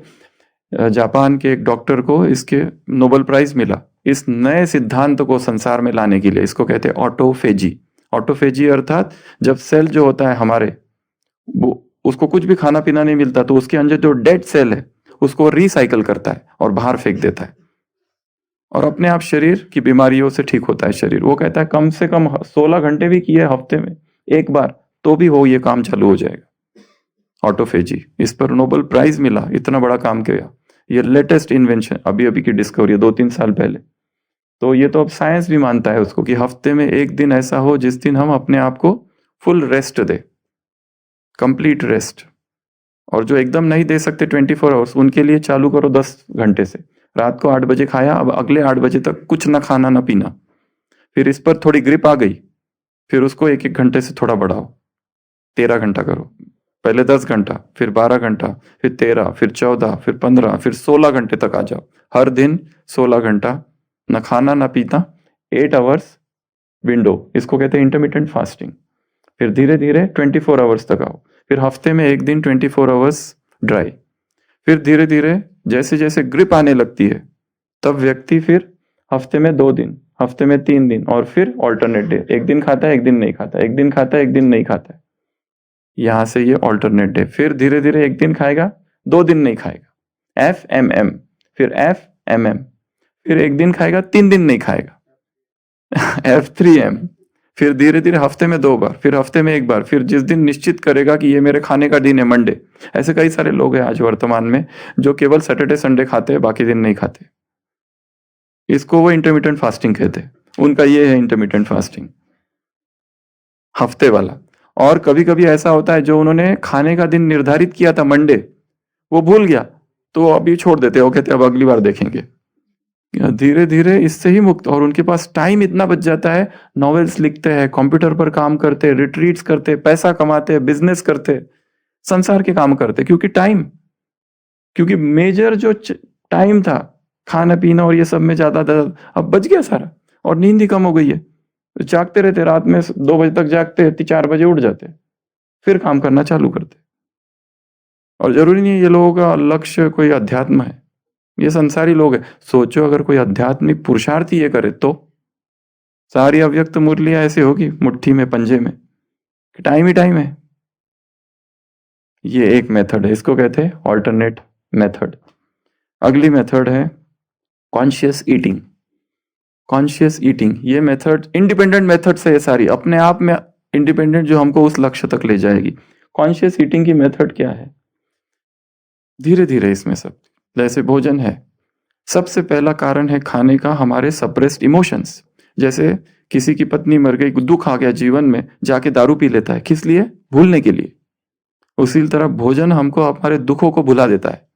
जापान के एक डॉक्टर को इसके नोबेल प्राइज मिला इस नए सिद्धांत को संसार में लाने के लिए। इसको कहते हैं ऑटोफेजी। ऑटोफेजी अर्थात जब सेल जो होता है हमारे, वो उसको कुछ भी खाना पीना नहीं मिलता तो उसके अंदर जो डेड सेल है उसको रिसाइकल करता है और बाहर फेंक देता है, और अपने आप शरीर की बीमारियों से ठीक होता है शरीर। वो कहता है कम से कम 16 घंटे भी किए हफ्ते में एक बार तो भी हो ये काम चालू हो जाएगा। ऑटोफेजी, इस पर नोबेल प्राइज मिला, इतना बड़ा काम किया। ये लेटेस्ट इन्वेंशन, अभी अभी की डिस्कवरी है 2-3 साल पहले। तो ये तो अब साइंस भी मानता है उसको कि हफ्ते में एक दिन ऐसा हो जिस दिन हम अपने आप को फुल रेस्ट दे, कंप्लीट रेस्ट। और जो एकदम नहीं दे सकते 24 आवर्स, उनके लिए चालू करो 10 घंटे से। रात को 8 बजे खाया, अब अगले 8 बजे तक कुछ ना खाना ना पीना। फिर इस पर थोड़ी ग्रिप आ गई, फिर उसको 1-1 घंटे से थोड़ा बढ़ाओ, 13 घंटा करो। पहले 10 घंटा, फिर 12 घंटा, फिर 13, फिर 14, फिर 15, फिर 16 घंटे तक आ जाओ। हर दिन 16 घंटा, ना खाना ना पीना, 8 आवर्स विंडो, इसको कहते हैं इंटरमिटेंट फास्टिंग। फिर धीरे धीरे 24 आवर्स तक आओ, फिर हफ्ते में एक दिन 24 आवर्स ड्राई। फिर धीरे धीरे जैसे जैसे ग्रिप आने लगती है तब व्यक्ति फिर हफ्ते में 2 दिन, हफ्ते में 3 दिन, और फिर ऑल्टरनेट डे, एक दिन खाता है एक दिन नहीं खाता, एक दिन खाता है एक दिन नहीं खाता है। यहां से ये ऑल्टरनेट डे, फिर धीरे धीरे एक दिन खाएगा 2 दिन नहीं खाएगा, FMM, फिर FMM, फिर एक दिन खाएगा 3 दिन नहीं खाएगा, F3M, फिर धीरे धीरे हफ्ते में 2 बार, फिर हफ्ते में 1 बार, फिर जिस दिन निश्चित करेगा कि ये मेरे खाने का दिन है मंडे। ऐसे कई सारे लोग हैं आज वर्तमान में जो केवल सैटरडे संडे खाते हैं, बाकी दिन नहीं खाते। इसको वो इंटरमिटेंट फास्टिंग कहते हैं। उनका ये है इंटरमिटेंट फास्टिंग, हफ्ते वाला। और कभी कभी ऐसा होता है जो उन्होंने खाने का दिन निर्धारित किया था मंडे, वो भूल गया तो अभी छोड़ देते हैं, वो कहते हैं अब अगली बार देखेंगे। धीरे धीरे इससे ही मुक्त, और उनके पास टाइम इतना बच जाता है, नॉवेल्स लिखते हैं, कंप्यूटर पर काम करते हैं, रिट्रीट्स करते हैं, पैसा कमाते हैं, बिजनेस करते हैं, संसार के काम करते हैं। क्योंकि मेजर जो टाइम था खाना पीना और ये सब में ज्यादा अब बच गया सारा, और नींद ही कम हो गई है। जागते रहते, रात में 2 बजे तक जागते, 4 बजे उठ जाते, फिर काम करना चालू करते। और जरूरी नहीं है ये लोगों का लक्ष्य कोई अध्यात्म है, ये संसारी लोग हैं। सोचो अगर कोई आध्यात्मिक पुरुषार्थी ये करे तो सारी अव्यक्त मुरलियां ऐसी होगी मुट्ठी में, पंजे में, टाइम ही टाइम है। ये एक मेथड है, इसको कहते हैं ऑल्टरनेट मेथड। अगली मेथड है कॉन्शियस ईटिंग। कॉन्शियस ईटिंग ये मेथड इंडिपेंडेंट मेथड्स है, ये सारी अपने आप में इंडिपेंडेंट, जो हमको उस लक्ष्य तक ले जाएगी। कॉन्शियस ईटिंग की मेथड क्या है? धीरे धीरे इसमें सब, जैसे भोजन है, सबसे पहला कारण है खाने का हमारे सप्रेस्ड इमोशंस। जैसे किसी की पत्नी मर गई, दुख आ गया जीवन में, जाके दारू पी लेता है, किस लिए? भूलने के लिए। उसी तरह भोजन हमको हमारे दुखों को भुला देता है,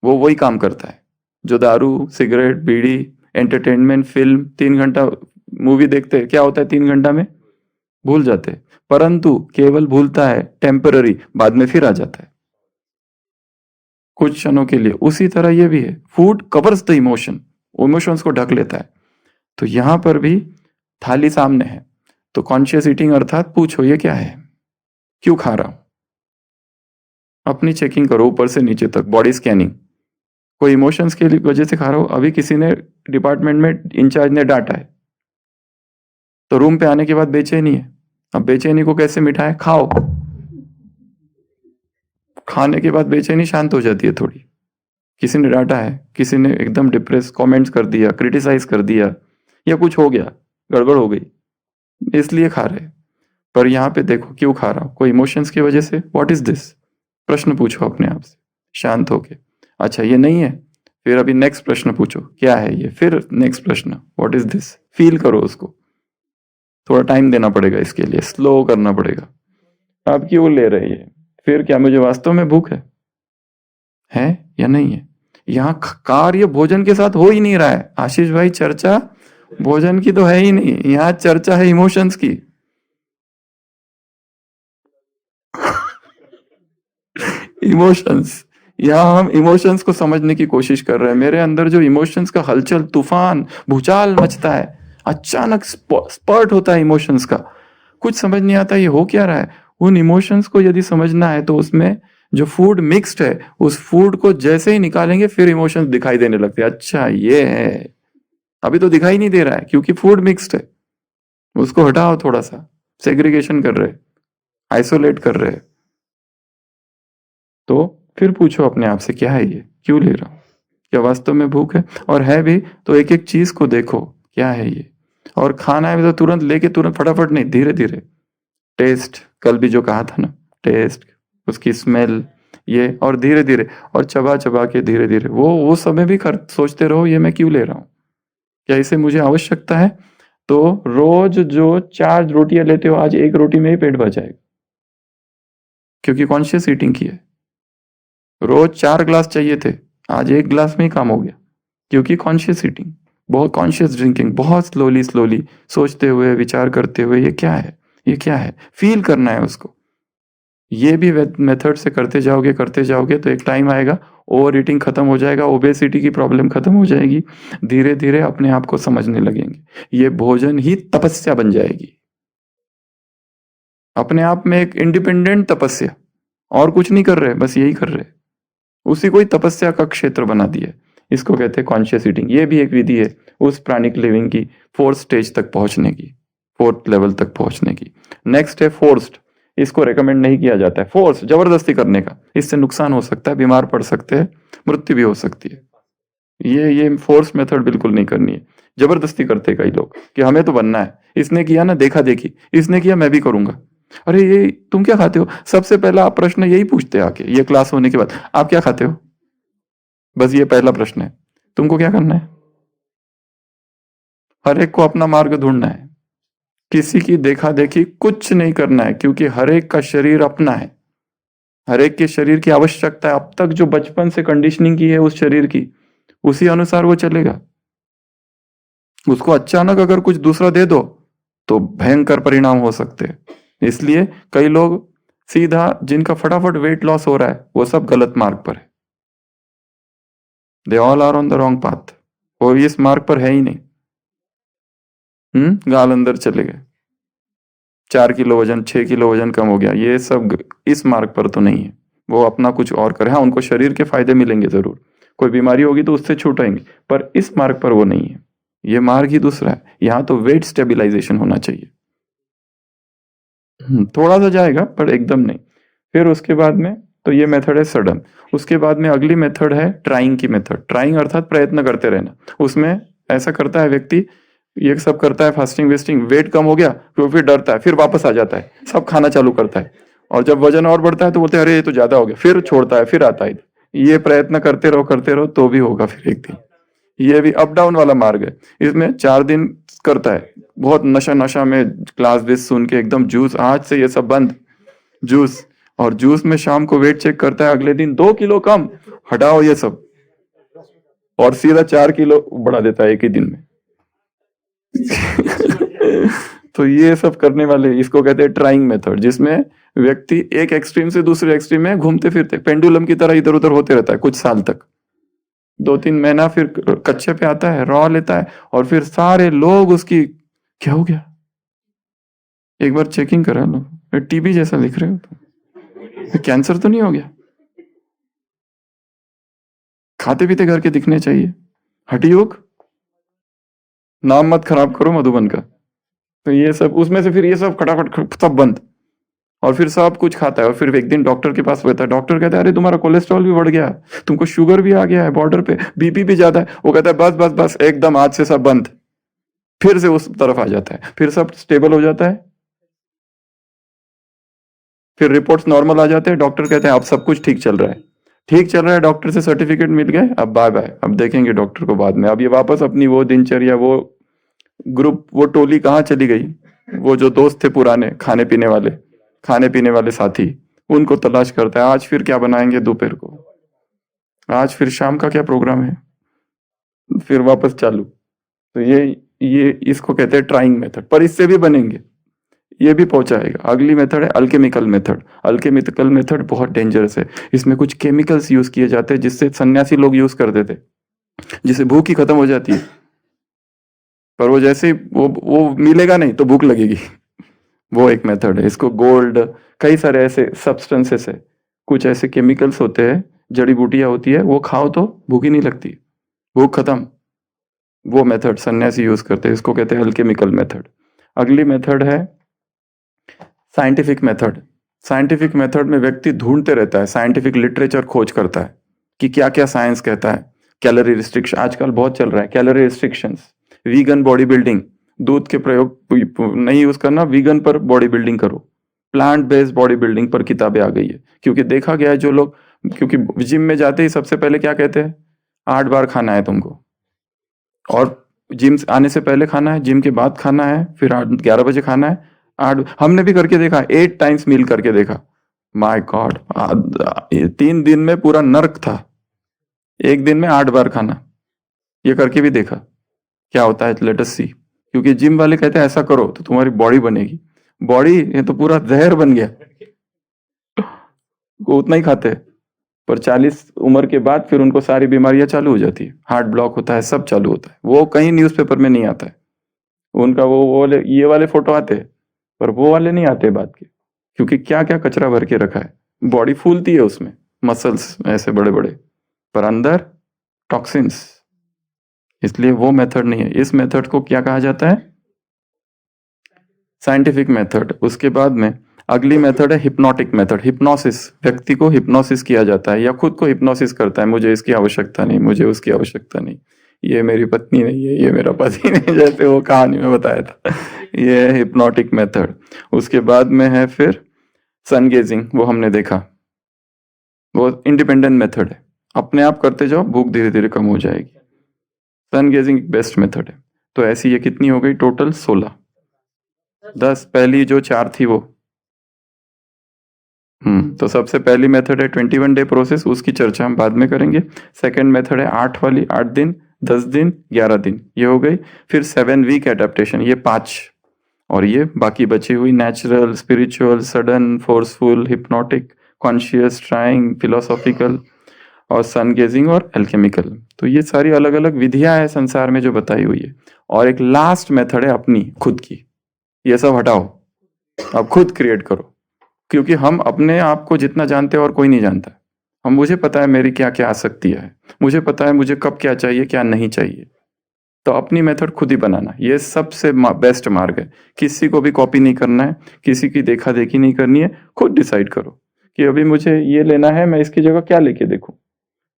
वो वही काम करता है जो दारू, सिगरेट, बीड़ी, एंटरटेनमेंट, फिल्म, 3 घंटा मूवी देखते हैं, क्या होता है 3 घंटा में? भूल जाते हैं। परंतु केवल भूलता है टेम्पररी, बाद में फिर आ जाता है कुछ क्षणों के लिए। उसी तरह ये भी है, फूड कवर्स द इमोशंस को ढक लेता है। तो यहां पर भी थाली सामने है, तो कॉन्शियस ईटिंग अर्थात पूछो ये क्या है, क्यों खा रहा हूं, अपनी चेकिंग करो ऊपर से नीचे तक, बॉडी स्कैनिंग। कोई इमोशंस के वजह से खा रहा हो, अभी किसी ने डिपार्टमेंट में इंचार्ज ने डांटा है तो रूम पे आने के बाद बेचैनी है, अब बेचैनी को कैसे मिटाए? खाओ। खाने के बाद बेचैनी शांत हो जाती है थोड़ी। किसी ने डांटा है, किसी ने एकदम डिप्रेस कमेंट्स कर दिया, क्रिटिसाइज कर दिया, या कुछ हो गया, गड़बड़ हो गई, इसलिए खा रहे। पर यहाँ पे देखो क्यों खा रहा हूं, कोई इमोशंस की वजह से। What is this? प्रश्न पूछो अपने आप से शांत होके। अच्छा ये नहीं है, फिर अभी नेक्स्ट प्रश्न पूछो क्या है ये, फिर नेक्स्ट प्रश्न व्हाट इज दिस, फील करो उसको। थोड़ा टाइम देना पड़ेगा इसके लिए, स्लो करना पड़ेगा। आप क्यों ले रहे हैं? फिर क्या मुझे वास्तव में भूख है या नहीं है? यहाँ कार्य भोजन के साथ हो ही नहीं रहा है आशीष भाई, चर्चा भोजन की तो है ही नहीं, यहाँ चर्चा है इमोशंस की। इमोशंस, यहाँ हम इमोशंस को समझने की कोशिश कर रहे हैं। मेरे अंदर जो इमोशंस का हलचल, तूफान, भूचाल मचता है, अचानक स्पर्ट होता है इमोशंस का, कुछ समझ नहीं आता ये हो क्या रहा है। उन इमोशंस को यदि समझना है तो उसमें जो फूड मिक्स्ड है उस फूड को जैसे ही निकालेंगे फिर इमोशंस दिखाई देने लगते हैं, अच्छा ये है, अभी तो दिखाई नहीं दे रहा है क्योंकि फूड मिक्स्ड है। उसको हटाओ, थोड़ा सा सेग्रीगेशन कर रहे, आइसोलेट कर रहे। तो फिर पूछो अपने आप से, क्या है ये, क्यों ले रहा हूं, क्या वास्तव में भूख है, और है भी तो एक एक चीज को देखो क्या है ये। और खाना है तो तुरंत लेके तुरंत फटाफट नहीं, धीरे धीरे टेस्ट, कल भी जो कहा था ना, टेस्ट, उसकी स्मेल, ये, और धीरे धीरे, और चबा चबा के धीरे धीरे, वो समय भी सोचते रहो ये मैं क्यों ले रहा हूँ, क्या इसे मुझे आवश्यकता है। तो रोज जो 4 रोटियां लेते हो आज 1 रोटी में ही पेट भर जाएगा, क्योंकि कॉन्शियस ईटिंग की है। रोज 4 ग्लास चाहिए थे, आज 1 ग्लास में ही काम हो गया, क्योंकि कॉन्शियस ईटिंग, बहुत कॉन्शियस ड्रिंकिंग, बहुत स्लोली स्लोली सोचते हुए विचार करते हुए, ये क्या है, ये क्या है, फील करना है उसको। ये भी मेथड से करते जाओगे तो एक टाइम आएगा ओवर ईटिंग खत्म हो जाएगा, ओबेसिटी की प्रॉब्लम खत्म हो जाएगी, धीरे धीरे अपने आप को समझने लगेंगे, ये भोजन ही तपस्या बन जाएगी, अपने आप में एक इंडिपेंडेंट तपस्या, और कुछ नहीं कर रहे, बस यही कर रहे, उसी को ही तपस्या का क्षेत्र बना दिया। इसको कहते हैं कॉन्शियस ईटिंग। ये भी एक विधि है उस प्राणिक लिविंग की 4th स्टेज तक पहुंचने की, 4th लेवल तक पहुंचने की। नेक्स्ट है फोर्स्ड। इसको रेकमेंड नहीं किया जाता है, फोर्स जबरदस्ती करने का, इससे नुकसान हो सकता है, बीमार पड़ सकते हैं, मृत्यु भी हो सकती है। ये फोर्स मेथड बिल्कुल नहीं करनी है। जबरदस्ती करते कई लोग कि हमें तो बनना है, इसने किया ना, देखा देखी, इसने किया मैं भी करूंगा। अरे ये तुम क्या खाते हो, सबसे पहला आप प्रश्न यही पूछते हैं आके, ये क्लास होने के बाद, आप क्या खाते हो, बस ये पहला प्रश्न है। तुमको क्या करना है, हर एक को अपना मार्ग ढूंढना है, किसी की देखा देखी कुछ नहीं करना है, क्योंकि हर एक का शरीर अपना है, हर एक के शरीर की आवश्यकता है, अब तक जो बचपन से कंडीशनिंग की है उस शरीर की, उसी अनुसार वो चलेगा। उसको अचानक अगर कुछ दूसरा दे दो तो भयंकर परिणाम हो सकते हैं। इसलिए कई लोग सीधा, जिनका फटाफट वेट लॉस हो रहा है, वो सब गलत मार्ग पर है, they all are on the wrong path, वो इस मार्ग पर है ही नहीं। गाल अंदर चले गए, 4 किलो वजन, 6 किलो वजन कम हो गया, ये सब इस मार्ग पर तो नहीं है, वो अपना कुछ और करे। हाँ, उनको शरीर के फायदे मिलेंगे जरूर, कोई बीमारी होगी तो उससे छूटेंगे, पर इस मार्ग पर वो नहीं है, ये मार्ग ही दूसरा है। यहाँ तो वेट स्टेबिलाईजेशन होना चाहिए। थोड़ा सा जाएगा पर एकदम नहीं। फिर उसके बाद में, तो ये मेथड है सडन। उसके बाद में अगली मेथड है ट्राइंग की मेथड। ट्राइंग अर्थात प्रयत्न करते रहना। उसमें ऐसा करता है व्यक्ति, ये सब करता है, फास्टिंग वेस्टिंग, वेट कम हो गया तो फिर डरता है, फिर वापस आ जाता है, सब खाना चालू करता है, और जब वजन और बढ़ता है तो बोलते हैं अरे ये तो ज्यादा हो गया, फिर छोड़ता है, फिर आता है। ये प्रयत्न करते रहो तो भी होगा फिर एक दिन। ये भी अप डाउन वाला मार्ग है। इसमें 4 दिन करता है, बहुत नशा नशा में क्लास बेस सुन के एकदम जूस, आज से ये सब बंद, जूस, और जूस में शाम को वेट चेक करता है, अगले दिन 2 किलो कम, हटाओ ये सब, और सीधा 4 किलो बढ़ा देता है एक ही दिन में। तो ये सब करने वाले, इसको कहते हैं ट्राइंग मेथड, जिसमें व्यक्ति एक एक्सट्रीम से दूसरे एक्सट्रीम में घूमते फिरते पेंडुलम की तरह इधर उधर होते रहता है कुछ साल तक, 2-3 महीना, फिर कच्चे पे आता है, रॉ लेता है, और फिर सारे लोग उसकी, क्या हो गया, एक बार चेकिंग करा लो, टीबी जैसा दिख रहे हो तो, कैंसर तो नहीं हो गया, खाते पीते घर के दिखने चाहिए, हठी योग, नाम मत खराब करो मधुबन का। तो ये सब उसमें से, फिर ये सब खटाखट सब बंद, और फिर सब कुछ खाता है, और फिर एक दिन डॉक्टर के पास रहता है, डॉक्टर कहता है अरे तुम्हारा कोलेस्ट्रॉल भी बढ़ गया, तुमको शुगर भी आ गया है बॉर्डर पे, बीपी भी ज्यादा है। वो कहता है बस बस बस, एकदम आज से सब बंद, फिर से उस तरफ आ जाता है, फिर सब स्टेबल हो जाता है, फिर रिपोर्ट्स नॉर्मल आ जाते हैं, डॉक्टर कहते हैं अब सब कुछ ठीक चल रहा है, ठीक चल रहा है, डॉक्टर से सर्टिफिकेट मिल गए, अब बाय बाय, अब देखेंगे डॉक्टर को बाद में, अब ये वापस अपनी वो दिनचर्या, वो ग्रुप, वो टोली कहाँ चली गई, वो जो दोस्त थे पुराने खाने पीने वाले साथी, उनको तलाश करता है, आज फिर क्या बनाएंगे दोपहर को, आज फिर शाम का क्या प्रोग्राम है, फिर वापस चालू। तो ये इसको कहते हैं ट्राइंग मेथड, पर इससे भी बनेंगे, ये भी पहुंचाएगा। अगली मेथड है अल्केमिकल मेथड। अल्केमिकल मेथड बहुत डेंजरस है, इसमें कुछ केमिकल्स यूज किए जाते हैं जिससे सन्यासी लोग यूज करते थे, जिससे भूख ही खत्म हो जाती है, पर वो जैसे ही वो मिलेगा नहीं तो भूख लगेगी। वो एक मेथड है, इसको गोल्ड, कई सारे ऐसे सब्सटेंसेस है, कुछ ऐसे केमिकल्स होते हैं, जड़ी बूटियां होती है, वो खाओ तो भूख ही नहीं लगती, भूख खत्म। वो मेथड सन्यासी यूज करते हैं, इसको कहते हैं अल्केमिकल मेथड। अगली मेथड है साइंटिफिक मेथड। साइंटिफिक मेथड में व्यक्ति ढूंढते रहता है, साइंटिफिक लिटरेचर खोज करता है कि क्या क्या साइंस कहता है। कैलोरी रिस्ट्रिक्शन आजकल बहुत चल रहा है, calorie restrictions, vegan body building, दूध के प्रयोग नहीं यूज करना, वीगन पर बॉडी बिल्डिंग करो, प्लांट बेस्ड बॉडी बिल्डिंग पर किताबें आ गई है। क्योंकि देखा गया है जो लोग, क्योंकि जिम में जाते ही सबसे पहले क्या कहते हैं, 8 बार खाना है तुमको, और जिम आने से पहले खाना है, जिम के बाद खाना है, फिर 11 बजे खाना है। 8, हमने भी करके देखा, 8 टाइम्स मील करके देखा। माय गॉड, 3 दिन में पूरा नर्क था, एक दिन में 8 बार खाना, ये करके भी देखा क्या होता है, लेट अस सी। क्योंकि जिम वाले कहते हैं ऐसा करो तो तुम्हारी बॉडी बनेगी, बॉडी ये तो पूरा जहर बन गया, वो उतना ही खाते हैं, पर 40 उम्र के बाद फिर उनको सारी बीमारियां चालू हो जाती है, हार्ट ब्लॉक होता है, सब चालू होता है। वो कहीं न्यूज़पेपर में नहीं आता है उनका, वो वाले ये वाले फोटो आते हैं, पर वो वाले नहीं आते बाद के। क्योंकि क्या क्या कचरा भर के रखा है, बॉडी फूलती है उसमें, मसल्स ऐसे बड़े बड़े, पर अंदर टॉक्सिन्स। इसलिए वो मेथड नहीं है। इस मेथड को क्या कहा जाता है, साइंटिफिक मेथड। उसके बाद में अगली मेथड है हिप्नोटिक मेथड, हिप्नोसिस। व्यक्ति को हिप्नोसिस किया जाता है या खुद को हिप्नोसिस करता है, मुझे इसकी आवश्यकता नहीं, मुझे उसकी आवश्यकता नहीं, ये मेरी पत्नी नहीं है, ये मेरा पति नहीं, जैसे वो कहानी में बताया था, ये है हिप्नोटिक मेथड। उसके बाद में है फिर सन गेजिंग, वो हमने देखा, वो इंडिपेंडेंट मेथड है, अपने आप करते जाओ, भूख धीरे धीरे कम हो जाएगी। सन गेजिंग बेस्ट मेथड है। तो ऐसी ये कितनी हो गई टोटल, 16। 10 पहली जो 4 थी वो। तो सबसे पहली मेथड है 21 डे प्रोसेस, उसकी चर्चा हम बाद में करेंगे। सेकंड मेथड है 8 वाली, 8 दिन, 10 दिन, 11 दिन, ये हो गई। फिर 7 वीक एडेप्टेशन, ये 5, और ये बाकी बची हुई natural, spiritual, sudden, forceful, hypnotic, conscious, trying, philosophical, और सन गेजिंग और एल्केमिकल। तो ये सारी अलग अलग विधियां हैं संसार में जो बताई हुई है। और एक लास्ट मेथड है अपनी खुद की, ये सब हटाओ, अब खुद क्रिएट करो। क्योंकि हम अपने आप को जितना जानते हैं और कोई नहीं जानता। हम, मुझे पता है मेरी क्या क्या आसक्तियां है, मुझे पता है मुझे कब क्या चाहिए क्या नहीं चाहिए। तो अपनी मेथड खुद ही बनाना, ये सबसे बेस्ट मार्ग है। किसी को भी कॉपी नहीं करना है, किसी की देखा देखी नहीं करनी है, खुद डिसाइड करो कि अभी मुझे ये लेना है, मैं इसकी जगह क्या लेके देखूं।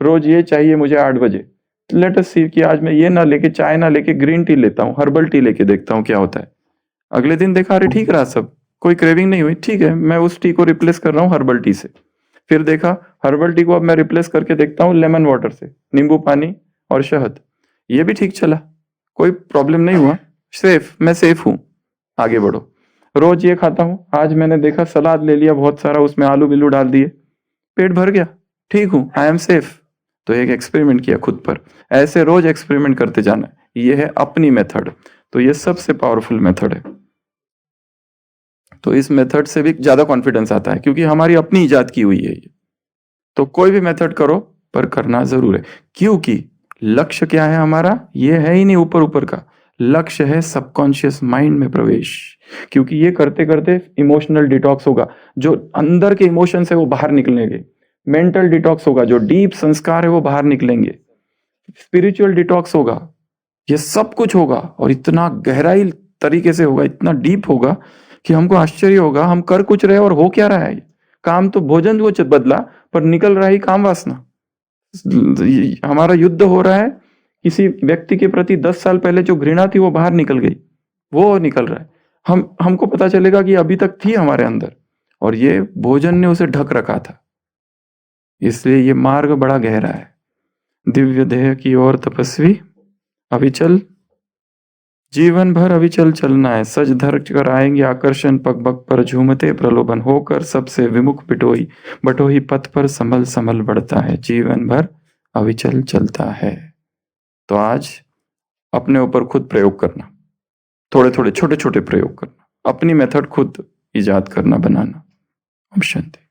रोज ये चाहिए मुझे 8 बजे, लेट अस सी कि आज मैं ये ना लेके, चाय ना लेके, ग्रीन टी लेता हूँ, हर्बल टी लेके देखता हूँ क्या होता है। अगले दिन देखा, अरे ठीक रहा सब, कोई क्रेविंग नहीं हुई, ठीक है, मैं उस टी को रिप्लेस कर रहा हूँ हर्बल टी से। फिर देखा हर्बल टी को अब मैं रिप्लेस करके देखता हूँ लेमन वाटर से, नींबू पानी और शहद, ये भी ठीक चला, कोई प्रॉब्लम नहीं हुआ, सेफ, मैं सेफ हूँ, आगे बढ़ो। रोज ये खाता हूँ, आज मैंने देखा सलाद ले लिया बहुत सारा, उसमें आलू बिल्लू डाल दिए, पेट भर गया, ठीक हूँ, आई एम सेफ। तो एक एक्सपेरिमेंट किया खुद पर। ऐसे रोज एक्सपेरिमेंट करते जाना, ये है अपनी मेथड। तो ये सबसे पावरफुल मेथड है। तो इस मेथड से भी ज्यादा कॉन्फिडेंस आता है, क्योंकि हमारी अपनी इजाद की हुई है ये। तो कोई भी मेथड करो, पर करना जरूर है। क्योंकि लक्ष्य क्या है हमारा, ये है ही नहीं ऊपर ऊपर का, लक्ष्य है सबकॉन्शियस माइंड में प्रवेश। क्योंकि ये करते करते इमोशनल डिटॉक्स होगा, जो अंदर के इमोशंस है वो बाहर निकलेंगे। मेंटल डिटॉक्स होगा, जो डीप संस्कार है वो बाहर निकलेंगे। स्पिरिचुअल डिटॉक्स होगा, ये सब कुछ होगा, और इतना गहराई तरीके से होगा, इतना डीप होगा कि हमको आश्चर्य होगा हम कर कुछ रहे और हो क्या रहा है। काम तो भोजन को बदला, पर निकल रहा है काम वासना। हमारा युद्ध हो रहा है, किसी व्यक्ति के प्रति 10 साल पहले जो घृणा थी वो बाहर निकल गई, वो निकल रहा है। हमको पता चलेगा कि अभी तक थी हमारे अंदर, और ये भोजन ने उसे ढक रखा था। इसलिए ये मार्ग बड़ा गहरा है। दिव्य देह की ओर तपस्वी अविचल, जीवन भर अविचल चलना है, सज धर कर आएंगे आकर्षण, पग पग पर झूमते प्रलोभन, होकर सबसे विमुख बिटोई, बटोही पथ पर संभल संभल बढ़ता है, जीवन भर अविचल चलता है। तो आज अपने ऊपर खुद प्रयोग करना, थोड़े थोड़े छोटे छोटे प्रयोग करना, अपनी मेथड खुद इजाद करना, बनाना। ओम शांति।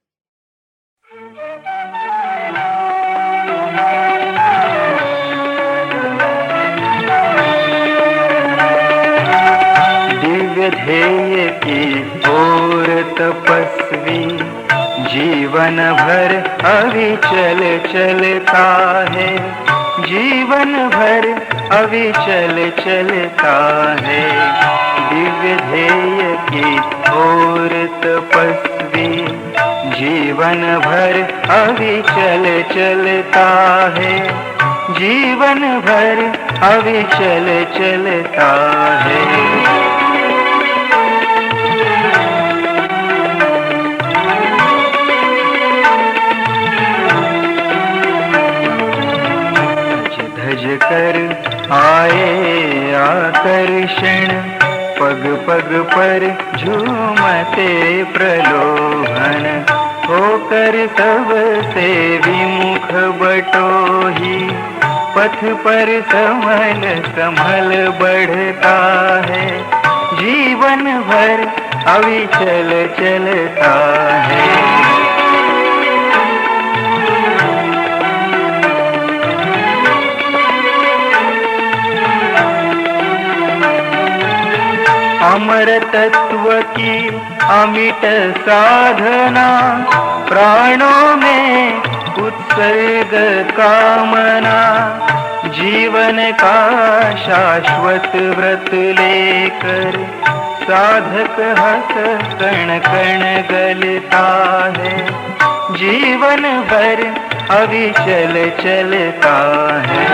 दिव्य ध्येय की ओर तपस्वी जीवन भर अविचल चलता है, जीवन भर अविचल चलता है। दिव्य ध्येय की ओर तपस्वी जीवन भर अविचल चलता है, जीवन भर अविचल चलता है। धज कर आए आकर्षण, पग पग पर झूमते प्रलोभन, होकर सबसे विमुख बटोही, पथ पर संभल संभल बढ़ता है, जीवन भर अविचल चलता है। अमर तत्व की अमिट साधना, प्राणों में उत्सर्ग कामना, जीवन का शाश्वत व्रत लेकर साधक हंस कण कण गलता है, जीवन भर अविचल चलता है।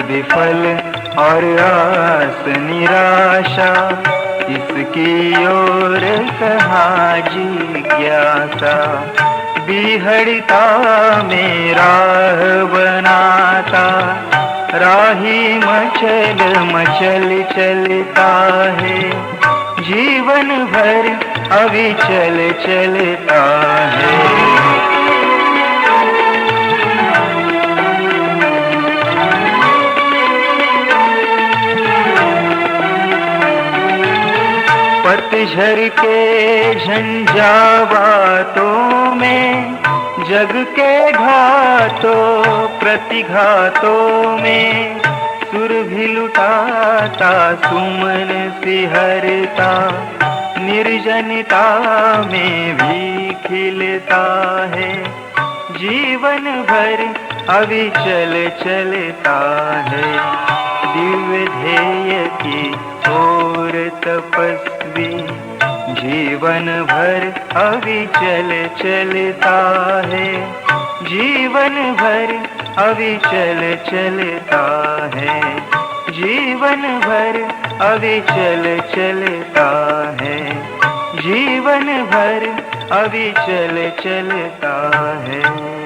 विफल और आस निराशा, इसकी ओर कहाँ जिज्ञासा, बिहड़ता में राह बनाता, राही मचल मचल चलता है, जीवन भर अविचल चलता है। पतझड़ के झंझावातों में, जग के घातों प्रतिघातों में, सुर भी लुटाता सुमन सिहरता, निर्जनता में भी खिलता है, जीवन भर अविचल चलता है। दिव्य ध्येय की ओर तपस्वी जीवन भर अविचल चलता है, जीवन भर अविचल चलता है, जीवन भर अविचल चलता है, जीवन भर अविचल चलता है।